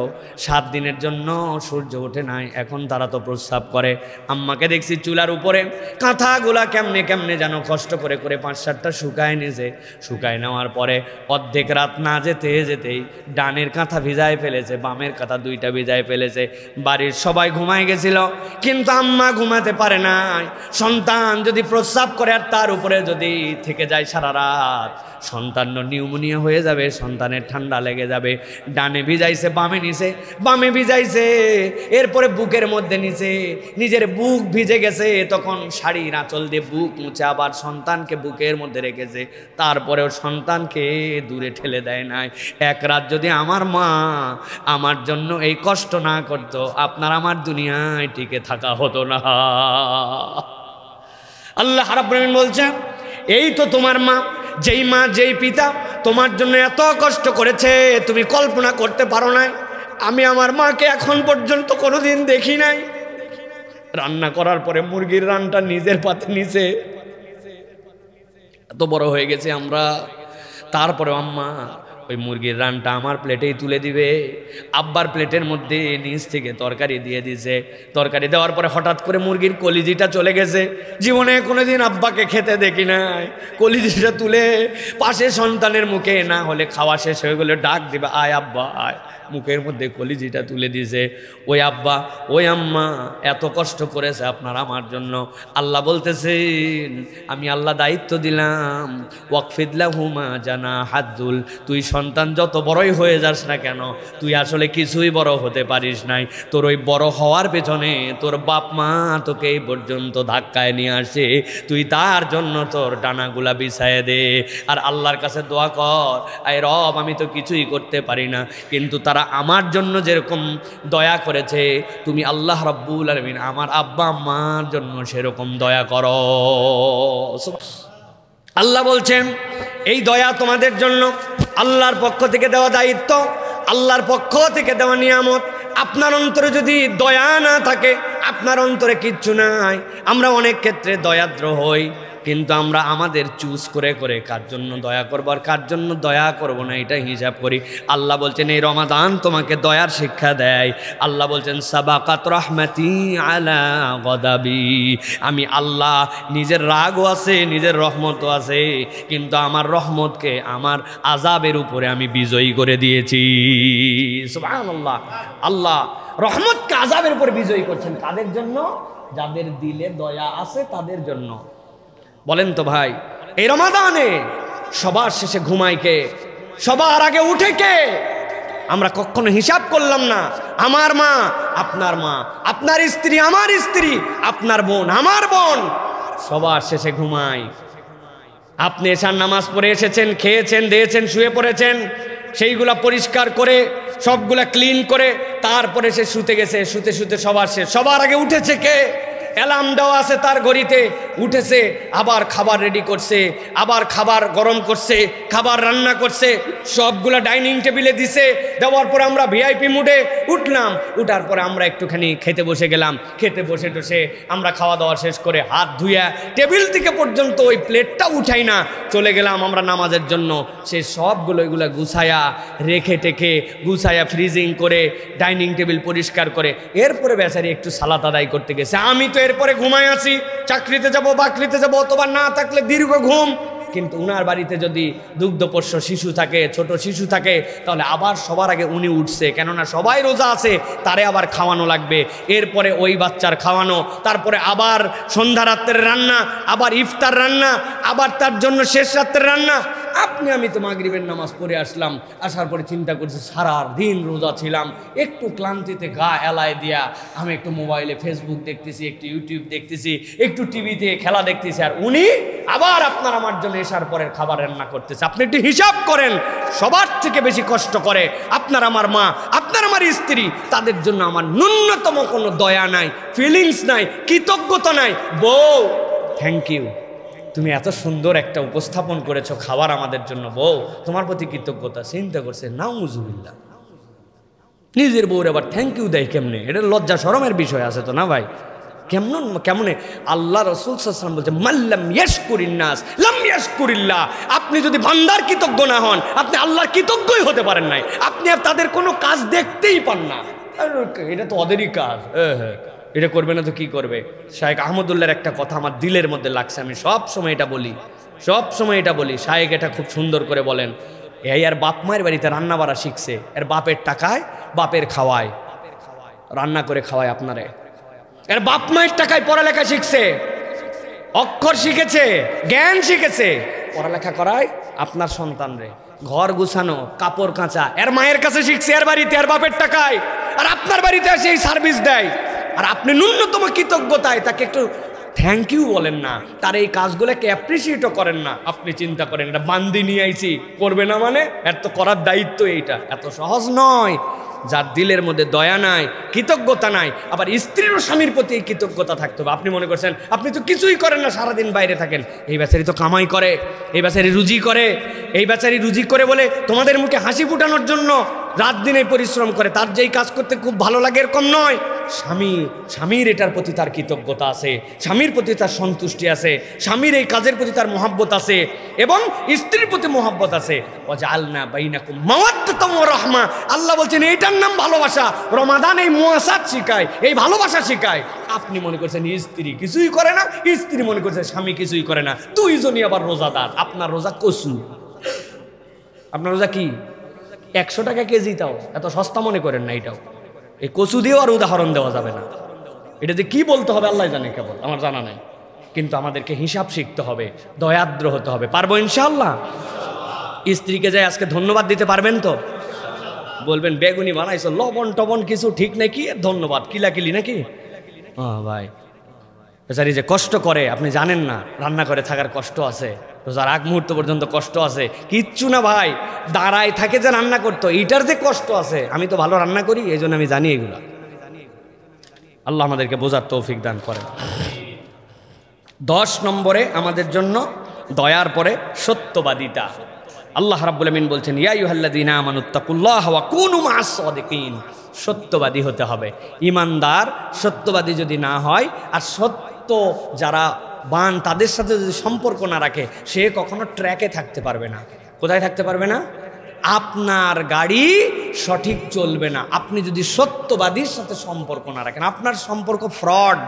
S1: 7 দিনের জন্য সূর্য ওঠে নাই। এখন তারা তো প্রস্রাব করে। আম্মাকে দেখছি চুলার উপরে কাঁথাগুলা কেমনে কেমনে যেন কষ্ট করে করে 5-7টা শুকায় নিয়েছে। শুকায় নেওয়ার পরে অর্ধেক রাত না যেতে যেতেই ডানের কাঁথা ভিজায় ফেলেছে, বামের কাঁথা 2টা ভিজায় ফেলেছে। বাড়ির সবাই ঘুমায় গেছিল, কিন্তু আম্মা ঘুমাতে পারে নাই। সন্তান যদি প্রস্রাব করে আর তার উপরে যদি থেকে যায় সারা রাত, সন্তান নিউমোনিয়া হয়ে যাবে, সন্তানের ঠান্ডা লেগে যাবে। ডানে ভিজাইছে, বামে নিছে, বামে ভিজাইছে, এরপরে বুকের মধ্যে নিছে, নিজের বুক ভিজে গেছে, তখন শাড়ির আঁচল দিয়ে বুক মুছে আবার সন্তানকে বুকের মধ্যে রেখেছে। তারপরেও সন্তানকে দূরে ঠেলে দেয় নাই। এক রাত যদি আমার মা আমার জন্য এই কষ্ট না করতো, আপনার আমার দুনিয়ায় টিকে থাকা হতো না। আল্লাহ রাব্বুল আলামিন বলছেন, এই তো তোমার মা, যেই মা যেই পিতা তোমার জন্য এত কষ্ট করেছে তুমি কল্পনা করতে পারো নাই। আমি আমার মাকে এখন পর্যন্ত কোনোদিন দেখি নাই। রান্না করার পরে মুরগির রানটা নিজের পাতে নিচে, এত বড় হয়ে গেছে আমরা, তারপরে আম্মা ওই মুরগির রানটা আমার প্লেটেই তুলে দিবে। আব্বার প্লেটের মধ্যে নিচ থেকে তরকারি দিয়ে দিছে। তরকারি দেওয়ার পরে হঠাৎ করে মুরগির কলিজিটা চলে গেছে। জীবনে কোনোদিন আব্বাকে খেতে দেখি নাই। কলিজিটা তুলে পাশে সন্তানের মুখে, না হলে খাওয়া শেষ হয়ে গেলে ডাক দিবে, আয় আব্বা আয়, মুখের মধ্যে কলিজিটা তুলে দিছে। ওই আব্বা ওই আম্মা এত কষ্ট করেছে আপনার আমার জন্য। আল্লাহ বলতেছেন, আমি আল্লাহ দায়িত্ব দিলাম, ওয়াকফিদ লাহুমা জানাহাদ যুল, তুই সন্তান যত বড়ই হয়ে যাস না কেন, তুই আসলে কিছুই বড় হতে পারিস নাই। তোর ওই বড় হওয়ার পেছনে তোর বাপ মা তোকে এই পর্যন্ত ধাক্কায় নিয়ে আসে, তুই তার জন্য তোর ডানাগুলা বিছায় দে, আর আল্লাহর কাছে দোয়া কর, আয় রব আমি তো কিছুই করতে পারি না, কিন্তু তারা আমার জন্য যেরকম দয়া করেছে, তুমি আল্লাহ রাব্বুল আলামিন আমার আব্বা আম্মার জন্য সেরকম দয়া করো। আল্লাহ বলছেন, এই দয়া তোমাদের জন্য আল্লাহর পক্ষ থেকে দেওয়া দায়িত্ব, আল্লাহর পক্ষ থেকে দেওয়া নিয়ামত। আপনার অন্তরে যদি দয়া না থাকে, আপনার অন্তরে কিচ্ছু নাই। আমরা অনেক ক্ষেত্রে দয়াদ্র হই, কিন্তু আমরা আমাদের চুজ করে করে কার জন্য দয়া করবো আর কার জন্য দয়া করব না এটা হিসাব করি। আল্লাহ বলছেন এই রমাদান তোমাকে দয়ার শিক্ষা দেয়। আল্লাহ বলছেন সাবাকাত রহমাতি আলা গদাবি, আমি আল্লাহ নিজের রাগও আছে, নিজের রহমতও আছে, কিন্তু আমার রহমতকে আমার আযাবের উপরে আমি বিজয়ী করে দিয়েছি। সুবহানাল্লাহ। আল্লাহ রহমতকে আযাবের উপরে বিজয়ী করছেন কাদের জন্য? যাদের দিলে দয়া আছে তাদের জন্য। বলেন তো ভাই, এই রমাদানে সবার শেষে ঘুমায় কে? সবার আগে উঠে কে? আমরা কখনো হিসাব করলাম না। আমার মা, আপনার মা, আপনার স্ত্রী, আমার স্ত্রী, আপনার বোন, আমার বোন, সবার শেষে ঘুমায়। আপনি এশার নামাজ পড়ে এসেছেন, খেয়েছেন, দিয়েছেন, শুয়ে পড়েছেন, সেইগুলা পরিষ্কার করে সবগুলা ক্লিন করে তারপরে সে শুতে গেছে। শুতে শুতে সবার শেষ, সবার আগে উঠেছে কে? অ্যালার্ম দেওয়া আছে তার ঘড়িতে, উঠেছে, আবার খাবার রেডি করছে, আবার খাবার গরম করছে, খাবার রান্না করছে, সবগুলা ডাইনিং টেবিলে দিছে। দেওয়ার পরে আমরা ভিআইপি মুডে উঠলাম, উঠার পরে আমরা একটুখানি খেতে বসে গেলাম। খেতে বসে টসে আমরা খাওয়া দাওয়া শেষ করে হাত ধুইয়া টেবিল থেকে পর্যন্ত ওই প্লেটটা উঠাই না, চলে গেলাম আমরা নামাজের জন্য। সে সবগুলো এগুলো গুছায়া রেখে টেখে গুছায়া ফ্রিজিং করে ডাইনিং টেবিল পরিষ্কার করে এরপরে বেচারি একটু সালাত আদায় করতে গেছে। আমি তো এরপরে ঘুমায় আছি, চাকরিতে যাব, বাকরিতে যাব, অথবা না থাকলে দীর্ঘ ঘুম। কিন্তু উনার বাড়িতে যদি দুগ্ধপোষ্য শিশু থাকে, ছোট শিশু থাকে, তাহলে আবার সবার আগে উনি উঠছে, কেননা সবাই রোজা আছে, তারে আবার খাওয়ানো লাগবে। এরপরে ওই বাচ্চার খাওয়ানো, তারপরে আবার সন্ধ্যা রাত্রের রান্না, আবার ইফতার রান্না, আবার তার জন্য শেষ রাত্রের রান্না। আমি তো মাগরিবের নামাজ পড়ে আসলাম, আসার পরে চিন্তা করছি সারা দিন রোজা ছিলাম, একটু ক্লান্তিতে গা এলায় দিয়া আমি একটু মোবাইলে ফেসবুক দেখতেছি, একটু ইউটিউব দেখতেছি, একটু টিভিতে খেলা দেখতেছি, আর উনি আবার আপনার আমার জন্য এসার পরের খাবার রান্না করতেছে। আপনি একটু হিসাব করেন, সবার থেকে বেশি কষ্ট করে আপনার আমার মা, আপনার আমার স্ত্রী, তাদের জন্য আমার ন্যূনতম কোনো দয়া নাই, ফিলিংস নাই, কৃতজ্ঞতা নাই। বউ থ্যাংক ইউ, তুমি এত সুন্দর একটা উপস্থাপন করেছো খাবার আমাদের জন্য, বউ তোমার প্রতি কৃতজ্ঞতা। চিন্তা করছে নাউজুবিল্লাহ, নিজের বউর আবার থ্যাংক ইউ দেয় কেমনে? এটা লজ্জা শরমের বিষয় আছে তো না ভাই? কেমনে আল্লাহ রাসূল সাল্লাল্লাহু আলাইহি ওয়াসাল্লাম বলছে মাল্লাম ইয়াশকুরিন নাস লাম ইয়াশকুরিল্লাহ। আপনি যদি বান্দার কৃতজ্ঞ না হন, আপনি আল্লাহর কৃতজ্ঞই হতে পারেন নাই। আপনি আর তাদের কোনো কাজ দেখতেই পান না, এটা তো ওদেরই কাজ, এটা করবে না তো কি করবে? শায়েখ আহমদুল্লাহর একটা কথা আমার দিলের মধ্যে লাগছে, আমি সব সময় এটা বলি, শায়েখ এটা খুব সুন্দর করে বলেন। এই আর বাপ মায়ের বাড়িতে রান্না বাড়া শিখছে, এর বাপের টাকায় বাপের খাওয়ায়, রান্না করে খাওয়ায় আপনারে। এর বাপ মায়ের টাকায় পড়ালেখা শিখছে, অক্ষর শিখেছে, জ্ঞান শিখেছে, পড়ালেখা করায় আপনার সন্তানরে। ঘর গুছানো, কাপড় কাঁচা এর মায়ের কাছে শিখছে, এর বাড়িতে, এর বাপের টাকায়, আর আপনার বাড়িতে এসে এই সার্ভিস দেয়। আর আপনি ন্যূনতম কৃতজ্ঞতায় তাকে একটু থ্যাংক ইউ বলেন না, তার এই কাজগুলোকে অ্যাপ্রিসিয়েটও করেন না। আপনি চিন্তা করেন, এটা বান্দি নিয়ে আইছি, করবে না মানে? এর তো করার দায়িত্ব, এইটা এত সহজ নয়। যার দিলের মধ্যে দয়া নাই, কৃতজ্ঞতা নাই, আবার স্ত্রীর ও স্বামীর প্রতি এই কৃতজ্ঞতা থাকতে হবে। আপনি মনে করছেন আপনি তো কিছুই করেন না, সারাদিন বাইরে থাকেন, এই বেচারি তো কামাই করে, এই বেচারি রুজি করে, এই বেচারি রুজি করে বলে তোমাদের মুখে হাসি ফুটানোর জন্য রাত দিনে পরিশ্রম করে, তার যেই কাজ করতে খুব ভালো লাগে এরকম নয়। স্বামীর এটার প্রতি তার কৃতজ্ঞতা আছে, স্বামীর প্রতি তার সন্তুষ্টি আছে, স্বামীর এই কাজের প্রতি তার মহব্বত আছে, এবং স্ত্রীর প্রতি মহব্বত আছে। ওয়াজআলনা বাইনাকুম মাওয়াদ্দাতাম ওয়া রাহমা, আল্লাহ বলছেন এইটার নাম ভালোবাসা। রমাদান এই মুয়াসাত শিখায়, এই ভালোবাসা শিখায়। আপনি মনে করছেন স্ত্রী কিছুই করে না, স্ত্রী মনে করছে স্বামী কিছুই করে না, দুইজনই আবার রোজাদার। আপনার রোজা কসু, আপনার রোজা কি 100 টাকা কেজি, তাও এত সস্তা মনে করেন না। এটাও এই কচু দিয়েও আর উদাহরণ দেওয়া যাবে না, এটা যে কি বলতে হবে আল্লাহ জানে, কেবল আমার জানা নাই। কিন্তু আমাদেরকে হিসাব শিখতে হবে, দয়াদ্র হতে হবে। পারবো ইনশাআল্লাহ? স্ত্রীকে যাই আজকে ধন্যবাদ দিতে পারবেন তো? বলবেন বেগুনি বানাইছো, লবণ টবণ কিছু ঠিক নাকি, ধন্যবাদ কিলাকিলি নাকি? ভাই বেচারি যে কষ্ট করে আপনি জানেন না, রান্না করে থাকার কষ্ট আছে, রোজার আগ মুহূর্ত পর্যন্ত কষ্ট আছে। কিচ্ছু না ভাই, দাঁড়ায় থাকে যে রান্না করতো, এইটার যে কষ্ট আছে। আমি তো ভালো রান্না করি, এই জন্য আমি জানি এগুলা। আল্লাহ আমাদেরকে বোঝার তৌফিক দান করেন। 10 নম্বরে আমাদের জন্য দয়ার পরে সত্যবাদিতা। আল্লাহ রাব্বুল আমিন বলছেন ইয়া আইয়ুহাল্লাযীনা আমানুত্তাকুল্লাহ ওয়া কুনু মা'আস সাদিকিন। সত্যবাদী হতে হবে। ইমানদার সত্যবাদী যদি না হয়, আর সত্য যারা বান তাদের সাথে যদি সম্পর্ক না রাখে, সে কখনো ট্র্যাকে থাকতে পারবে না। কোথায় থাকতে পারবে না? আপনার গাড়ি সঠিক চলবে না আপনি যদি সত্যবাদীর সাথে সম্পর্ক না রাখেন। আপনার সম্পর্ক ফ্রড,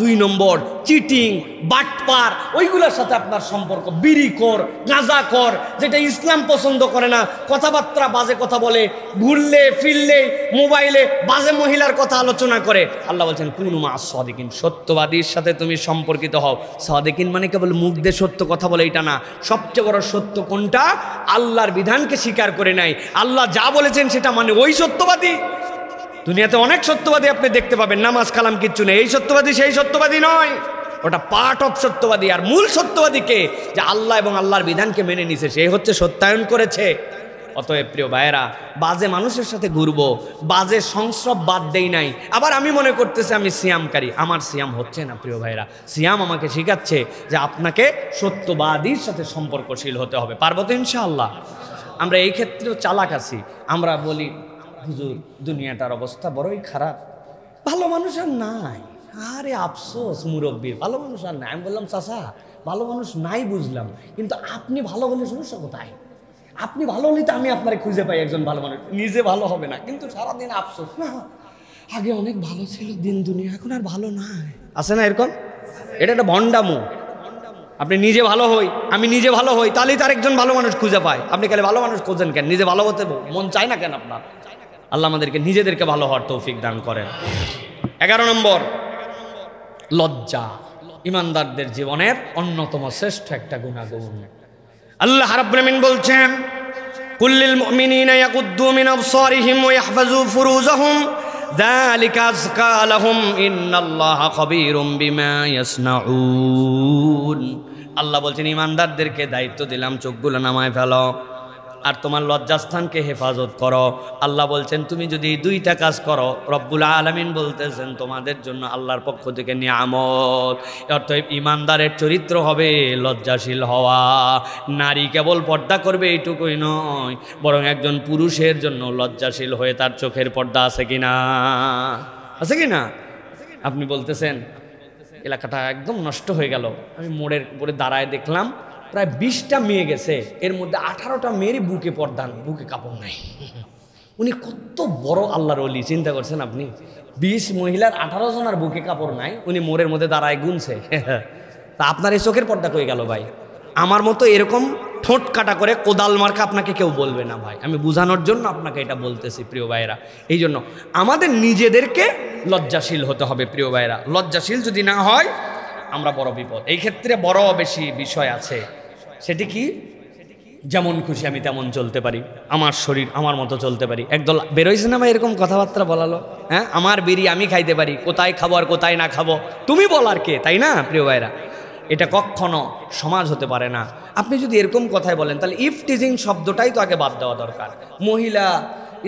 S1: 2 নম্বর, চিটিং, বাটপার, ওইগুলোর সাথে আপনার সম্পর্ক। বিড়িখোর, গাঁজাখোর, যেটা ইসলাম পছন্দ করে না, কথাবার্তা বাজে কথা বলে, ঘুরলে ফিরলে মোবাইলে বাজে মহিলার কথা আলোচনা করে। আল্লাহ বলছেন কুনু মা'আস সাদিকিন, সত্যবাদীর সাথে তুমি সম্পর্কিত হও। সাদিকিন মানে কেবল মুখ দিয়ে সত্য কথা বলে এটা না। সবচেয়ে বড় সত্য কোনটা? আল্লাহর বিধানকে স্বীকার করে নাই, আল্লাহ যা বলেছেন সেটা মানে, ওই সত্যবাদী। দুনিয়াতে অনেক সত্যবাদী আপনি দেখতে পাবেন, নামাজ কালাম কিচ্ছু নেই, এই সত্যবাদী সেই সত্যবাদী নয়, ওটা পার্ট অফ সত্যবাদী। আর মূল সত্যবাদীকে যে আল্লাহ এবং আল্লাহর বিধানকে মেনে নিছে, সে হচ্ছে সত্যায়ন করেছে। অতএব প্রিয় ভাইয়েরা, বাজে মানুষের সাথে ঘুরবো, বাজে সংস্রব বাদ দেই নাই। আবার আমি মনে করতেছি আমি সিয়ামকারী, আমার সিয়াম হচ্ছে না প্রিয় ভাইয়েরা। সিয়াম আমাকে শেখাচ্ছে যে আপনাকে সত্যবাদীর সাথে সম্পর্কশীল হতে হবে। পারবো তো ইনশাআল্লাহ? আমরা এই ক্ষেত্রেও চালাক আছি। আমরা বলি হুজুর দুনিয়াটার অবস্থা বড়ই খারাপ, ভালো মানুষ আর নাই। আরে আফসোস মুরব্বীর, ভালো মানুষ আর নাই। আমি বললাম চাচা ভালো মানুষ নাই বুঝলাম, কিন্তু আপনি ভালো হলে সমস্যা কোথায়? আপনি ভালো হলে তো আমি আপনারে খুঁজে পাই একজন ভালো মানুষ। নিজে ভালো হবে না, কিন্তু সারাদিন আফসোস, না আগে অনেক ভালো ছিল দিন দুনিয়া, এখন আর ভালো নাই। আছে না এরকম? এটা একটা ভণ্ডামো। আপনি নিজে ভালো হই, আমি নিজে ভালো হই, তাহলেই তার একজন ভালো মানুষ খুঁজে পায়। আপনি খালি ভালো মানুষ খোঁজেন কেন? নিজে ভালো হতে মন চায় না কেন আপনার? আল্লাহ আমাদেরকে নিজেদেরকে ভালো হওয়ার তৌফিক দান করেন। 11 নম্বর, লজ্জা ইমানদারদের জীবনের অন্যতম শ্রেষ্ঠ একটা গুণাগুণ। আল্লাহ রাব্বুল আমিন বলছেন, কুল্লিল মুমিনিনা ইয়াকুদ্দু মিন আবসারিহিম ওয়া ইয়াহফাযু ফুরুজাহুম যালিকা আযকা লাহুম ইন্নাল্লাহা খাবীরুম বিমা ইয়াসনাউন। আল্লাহ বলছেন ইমানদারদেরকে দায়িত্ব দিলাম চোখগুলো নামায় ফেলো আর তোমার লজ্জাস্থানকে হেফাজত করো। আল্লাহ বলছেন তুমি যদি দুইটা কাজ করো, রব্বুল আলামিন বলতেছেন তোমাদের জন্য আল্লাহর পক্ষ থেকে নিয়ামত। অর্থাৎ ইমানদারের চরিত্র হবে লজ্জাশীল হওয়া। নারী কেবল পর্দা করবে এইটুকুই নয়, বরং একজন পুরুষের জন্য লজ্জাশীল হয়ে তার চোখের পর্দা আছে কিনা, আছে কিনা? আপনি বলতেছেন এলাকাটা একদম নষ্ট হয়ে গেল, আমি মোড়ের উপরে দাঁড়ায় দেখলাম প্রায় 20টা মেয়ে গেছে, এর মধ্যে 18টা মেয়েরই বুকে পর্দা, বুকে কাপড় নাই। উনি কত বড় আল্লাহর ওলি, চিন্তা করছেন আপনি? 20 মহিলার 18 জনের বুকে কাপড় নাই, উনি মোড়ের মধ্যে দাঁড়ায় গুনছে। তা আপনার এই চোখের পর্দা কই গেল ভাই? আমার মতো এরকম ঠোঁট কাটা করে কোদাল মার্কা আপনাকে কেউ বলবে না ভাই। আমি বোঝানোর জন্য আপনাকে এটা বলতেছি প্রিয় ভাইয়েরা। এই জন্য আমাদের নিজেদেরকে লজ্জাশীল হতে হবে প্রিয় ভাইয়েরা। লজ্জাশীল যদি না হয় আমরা বড় বিপদ। এই ক্ষেত্রে বড় বেশি বিষয় আছে। সেটি কি? যেমন খুশি আমি তেমন চলতে পারি, আমার শরীর আমার মতো চলতে পারি। একদল বেরোইছে না ভাই এরকম কথাবার্তা বলালো, হ্যাঁ আমার বিড়ি আমি খাইতে পারি, কোথায় খাবো আর কোথায় না খাবো তুমি বলার কে, তাই না প্রিয় ভাইরা? এটা কখনো সমাজ হতে পারে না। আপনি যদি এরকম কথাই বলেন তাহলে ইফটিজিং শব্দটাই তো আগে বাদ দেওয়া দরকার। মহিলা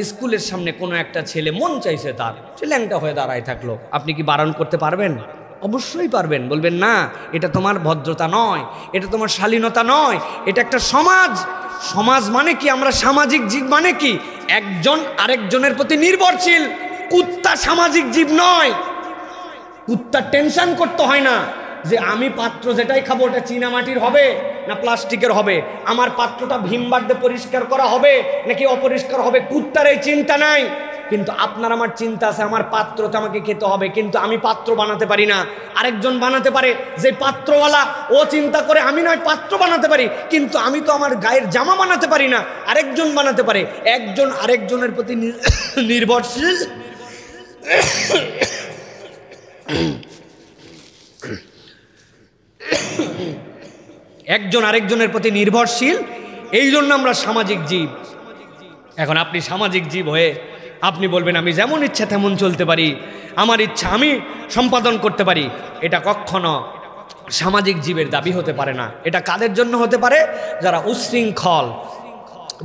S1: স্কুলের সামনে কোনো একটা ছেলে মন চাইছে তার, সে ল্যাংটা হয়ে দাঁড়ায় থাকলো, আপনি কি বারণ করতে পারবেন? অবশ্যই পারবেন। বলবেন না এটা তোমার ভদ্রতা নয়, এটা তোমার শালীনতা নয়, এটা একটা সমাজ। সমাজ মানে কি? আমরা সামাজিক জীব। মানে কি? একজন আরেকজনের প্রতি নির্ভরশীল। কুত্তা সামাজিক জীব নয়। কুত্তার টেনশন করতে হয় না যে আমি পাত্র যেটাই খাবো ওটা চীনা মাটির হবে না প্লাস্টিকের হবে, আমার পাত্রটা ভীমবার দিয়ে পরিষ্কার করা হবে নাকি অপরিষ্কার হবে, কুত্তার এই চিন্তা নাই। কিন্তু আপনার আমার চিন্তা আছে, আমার পাত্রটা আমাকে খেতে হবে, কিন্তু আমি পাত্র বানাতে পারি না। আরেকজন বানাতে পারে, যে পাত্রওয়ালা ও চিন্তা করে আমি নয় পাত্র বানাতে পারি, কিন্তু আমি তো আমার গায়ের জামা বানাতে পারি না। আরেকজন বানাতে পারে। একজন আরেকজনের প্রতি নির্ভরশীল। একজন আরেকজনের প্রতি নির্ভরশীল। এই জন্য আমরা সামাজিক জীব। এখন আপনি সামাজিক জীব হয়ে আপনি বলবেন আমি যেমন ইচ্ছা তেমন চলতে পারি, আমার ইচ্ছা আমি সম্পাদন করতে পারি, এটা কখনো সামাজিক জীবের দাবি হতে পারে না। এটা কাদের জন্য হতে পারে? যারা উচ্ছৃঙ্খল,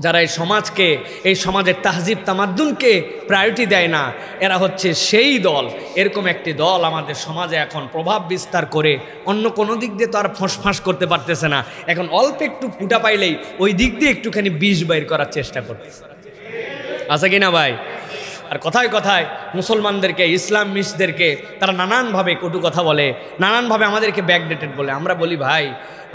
S1: যারা এই সমাজকে, এই সমাজের তাহজিব তামাদ্দুনকে প্রায়োরিটি দেয় না, এরা হচ্ছে সেই দল। এরকম একটি দল আমাদের সমাজে এখন প্রভাব বিস্তার করে অন্য কোনো দিক দিয়ে তো আর ফোঁসফাঁস করতে পারতেছে না। এখন অল্প একটু ফুটা পাইলেই ওই দিক দিয়ে একটুখানি বিষ বাইর করার চেষ্টা করতেছে। আছে কি না ভাই? আর কথায় কথায় মুসলমানদেরকে, ইসলাম মিশদেরকে তারা নানানভাবে কটু কথা বলে, নানানভাবে আমাদেরকে ব্যাকডেটেড বলে। আমরা বলি ভাই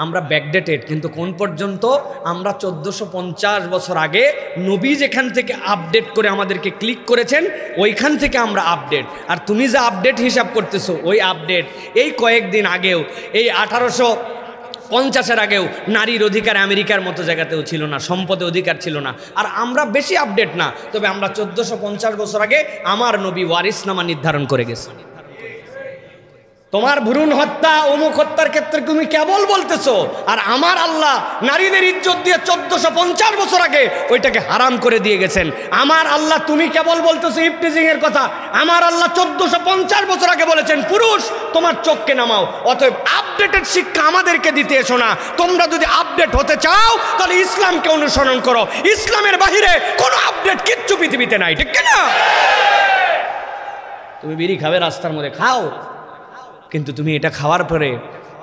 S1: আমরা ব্যাকডেটেড, কিন্তু কোন পর্যন্ত? আমরা 1450 বছর আগে নবী যেখান থেকে আপডেট করে আমাদেরকে ক্লিক করেছেন ওইখান থেকে আমরা আপডেট। আর তুমি যা আপডেট হিসাব করতেছো ওই আপডেট এই কয়েকদিন আগেও, এই 1850-এর আগেও নারীর অধিকার আমেরিকার মতো জায়গাতেও ছিল না, সম্পদে অধিকার ছিল না। আর আমরা বেশি আপডেট না, তবে আমরা 1450 বছর আগে আমার নবী ওয়ারিসনামা নির্ধারণ করে গেছে। তোমার ভ্রূণ হত্যা অমুক হত্যার ক্ষেত্রে তুমি কেবল বলতেছো, আর আমার আল্লাহ নারীদের ইজ্জত দিয়ে 1450 বছর আগে ওইটাকে হারাম করে দিয়ে গেছেন। আমার আল্লাহ তুমি কেবল বলতেছো ইফটিজিং এর কথা, আমার আল্লাহ 1450 বছর আগে বলেছেন পুরুষ তোমার চোখকে নামাও। অতএব আপডেটেড শিক্ষা আমাদেরকে দিতে এসো না। তোমরা যদি আপডেট হতে চাও তাহলে ইসলামকে অনুসরণ করো, ইসলামের বাহিরে কোনো আপডেট কিচ্ছু পৃথিবীতে নাই, ঠিক না? তুমি বিড়ি খাবে রাস্তার মধ্যে খাও, কিন্তু তুমি এটা খাওয়ার পরে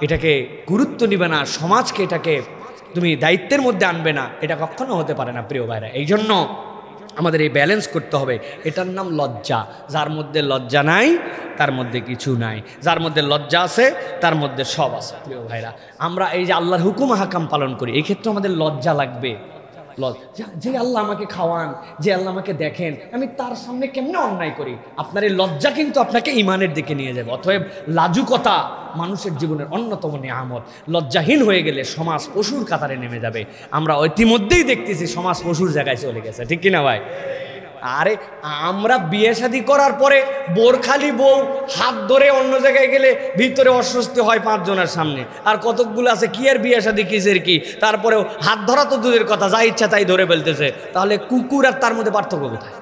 S1: এটাকে গুরুত্ব নিবে না, সমাজকে এটাকে তুমি দায়িত্বের মধ্যে আনবে না, এটা কখনো হতে পারে না প্রিয় ভাইরা। এই জন্য আমাদের এই ব্যালেন্স করতে হবে। এটার নাম লজ্জা। যার মধ্যে লজ্জা নাই তার মধ্যে কিছু নাই, যার মধ্যে লজ্জা আছে তার মধ্যে সব আছে। প্রিয় ভাইরা, আমরা এই যে আল্লাহর হুকুম হাকাম পালন করি, এই ক্ষেত্রে আমাদের লজ্জা লাগবে। যে আল্লাহ আমাকে খাওয়ান, যে আল্লাহ আমাকে দেখেন, আমি তার সামনে কেমনে অন্যায় করি? আপনার এই লজ্জা কিন্তু আপনাকে ইমানের দিকে নিয়ে যাবে। অতএব লাজুকতা মানুষের জীবনের অন্যতম নিয়ামত। লজ্জাহীন হয়ে গেলে সমাজ পশুর কাতারে নেমে যাবে। আমরা ইতিমধ্যেই দেখতেছি সমাজ পশুর জায়গায় চলে গেছে, ঠিক কিনা ভাই? আরে আমরা বিয়ে শাদী করার পরে বোরখালি বউ হাত ধরে অন্য জায়গায় গেলে ভিতরে অস্বস্তি হয় 5 জনের সামনে, আর কতকগুলো আছে কি আর বিয়ে শাদী কিসের কি, তারপরেও হাত ধরা তো দূরের কথা, যা ইচ্ছা তাই ধরে ফেলতেছে। তাহলে কুকুর আর তার মধ্যে পার্থক্য কোথায়?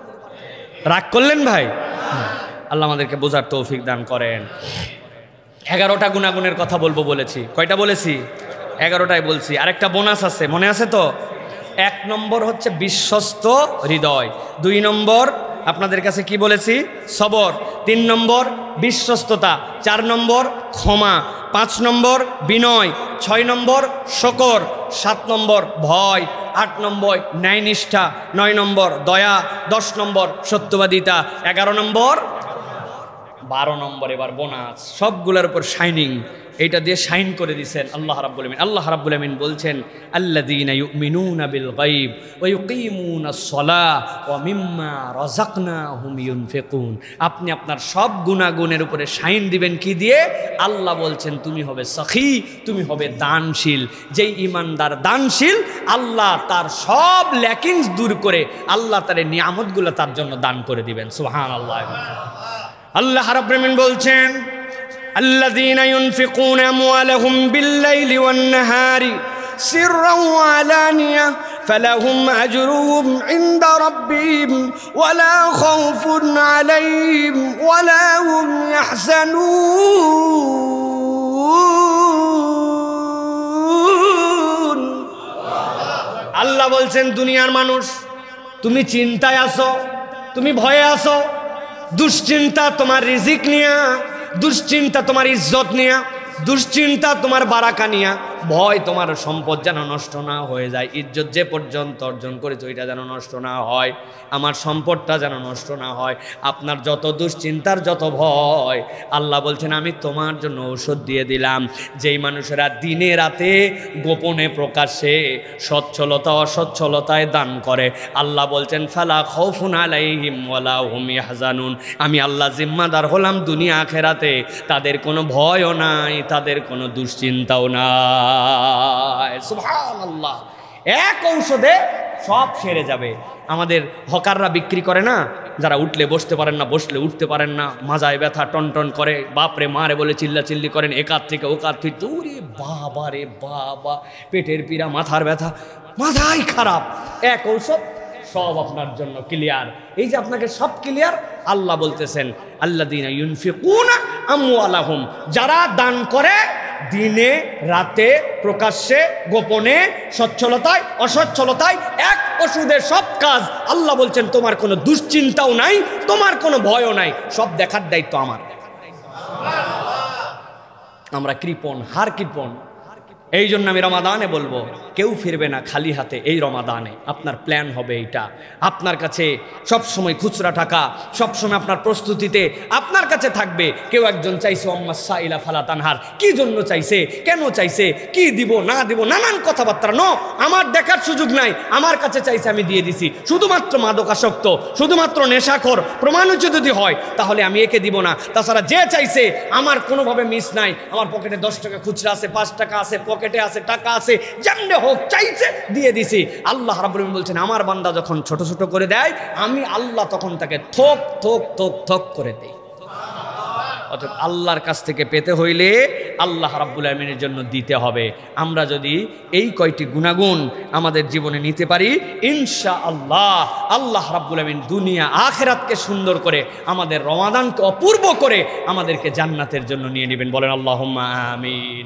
S1: রাগ করলেন ভাই? আল্লাহ আমাদেরকে বোঝার তৌফিক দান করেন। 11টা গুণাগুণের কথা বলবো বলেছি, কয়টা বলেছি? 11টাই বলছি। আরেকটা বোনাস আছে, মনে আছে তো? 1 নম্বর হচ্ছে বিশ্বস্ত হৃদয়, 2 নম্বর আপনাদের কাছে কি বলেছি? সবর, 3 নম্বর বিশ্বস্ততা, 4 নম্বর ক্ষমা, 5 নম্বর বিনয়, 6 নম্বর শকর, 7 নম্বর ভয়, 8 নম্বর ন্যায়নিষ্ঠা, 9 নম্বর দয়া, 10 নম্বর সত্যবাদিতা, 11 নম্বর 12 নম্বর এবার বোনাস, সবগুলোর উপর শাইনিং। এটা দিয়ে শাইন করে দিয়েছেন আল্লাহ রাব্বুল আমিন। আল্লাহ রাব্বুল আমিন বলছেন আল্লাযীনা ইউমিনুনা বিল গায়ব ওয়া ইউকিমুনাস সালাহ ওয়া মিম্মা রাযাকনাহুম ইউনফিকুন। আপনি আপনার সব গুনাহগুনের উপরে শাইন দিবেন কি দিয়ে? আল্লাহ বলছেন তুমি হবে সখী, তুমি হবে দানশীল। যেই ইমানদার দানশীল, আল্লাহ তার সব ল্যাকিংস দূর করে আল্লাহ তার নিয়ামতগুলো তার জন্য দান করে দিবেন। সুবহানাল্লাহ। আল্লাহ রাব্বুল আমিন বলছেন আল্লাযীনা ইউনফিকুনা আমওয়ালাহুম বিল-লাইলি ওয়ান-নাহারি সিররান ওয়া আলানিয়া ফালাহুম আজরুহুম ইনদা রাব্বিহিম ওয়ালা খাউফুন আলাইহিম ওয়ালা হুম ইয়াহজানুন। আল্লাহ বলছেন দুনিয়ার মানুষ, তুমি চিন্তায় আছো, তুমি ভয়ে আছো, দুশ্চিন্তা তোমার রিজিক নিয়া, দুশ্চিন্তা তোমার ইজ্জত নিয়া, দুশ্চিন্তা তোমার বারাকা নিয়া, ভয় তোমার সম্পদ যেন নষ্ট না হয়ে যায়, ইজ্জত যে পর্যন্ত অর্জন করেছো এটা যেন নষ্ট না হয়, আমার সম্পদটা যেন নষ্ট না হয়। আপনার যত দুশ্চিন্তার যত ভয়, আল্লাহ বলছেন আমি তোমার জন্য ঔষধ দিয়ে দিলাম। যেই মানুষেরা দিনে রাতে গোপনে প্রকাশ্যে সচ্ছলতা অসচ্ছলতায় দান করে, আল্লাহ বলছেন ফালা খাউফুন আলাইহিম ওয়ালা হুম ইয়াহজানুন। আমি আল্লাহ জিম্মাদার হলাম দুনিয়া আখিরাতে, তাদের কোনো ভয়ও নাই, তাদের কোনো দুশ্চিন্তাও নাই। সুবহানাল্লাহ। এক ঔষধে সব সেরে যাবে। আমাদের হকাররা বিক্রি করে না, যারা উঠলে বসতে পারেন না, বসলে উঠতে পারেন না, মাজায় ব্যথা টনটন করে, বাপরে মারে বলে চিল্লাচিল্লি করেন, একাত থেকে ওকাত ফিরতে, ওরে বাবা রে বাবা, পেটের পীড়া, মাথার ব্যথা, মাথাই খারাপ, এক ঔষধ সব আপনার জন্য ক্লিয়ার। এই যে আপনাকে সব ক্লিয়ার, আল্লাহ বলতেছেন আল্লাযীনা ইউনফিকুনা আমওয়ালাহুম, যারা দান করে দিনে রাতে প্রকাশ্যে গোপনে সচ্ছলতায় অসচ্ছলতায়, এক ওষুধের সব কাজ। আল্লাহ বলছেন তোমার কোনো দুশ্চিন্তাও নাই, তোমার কোনো ভয়ও নাই, সব দেখার দায়িত্ব আমার। আমরা কৃপণ, হার কৃপণ। এই জন্য আমি রমাদানে বলবো কেউ ফিরবে না খালি হাতে। এই রমাদানে আপনার প্ল্যান হবে এইটা, আপনার কাছে সবসময় খুচরা টাকা, সবসময় আপনার প্রস্তুতিতে আপনার কাছে থাকবে। কেউ একজন চাইছে আম্মা সাইলা ফালা তানহার, কি জন্য চাইছে, কেন চাইছে, কি দিব না দিব, নানান কথাবার্তা। ন, আমার দেখার সুযোগ নাই, আমার কাছে চাইছে আমি দিয়ে দিছি। শুধুমাত্র মাদকাসক্ত, শুধুমাত্র নেশাখোর প্রমাণিত যদি হয় তাহলে আমি একে দিব না। তাছাড়া যে চাইছে আমার কোনোভাবে মিস নাই, আমার পকেটে 10 টাকা খুচরা আছে, 5 টাকা আছে, পকেটে আছে, টাকা আছে, যেমনে হোক চাইছে দিয়ে দিছি। আল্লাহ রাব্বুল আলামিন বলছেন আমার বান্দা যখন ছোট ছোট করে দেয়, আমি আল্লাহ তখন তাকে থোক থোক থোক থোক করে দেই। অতএব আল্লাহর কাছ থেকে পেতে হইলে আল্লাহ রাব্বুল আলামিনের জন্য দিতে হবে। আমরা যদি এই কয়টি গুণাগুণ আমাদের জীবনে নিতে পারি, ইনশাআল্লাহ আল্লাহ রাব্বুল আলামিন দুনিয়া আখিরাতকে সুন্দর করে, আমাদের রমাদানকে অপূর্ব করে আমাদেরকে জান্নাতের জন্য নিয়ে নেবেন। বলেন আল্লাহুম্মা আমিন।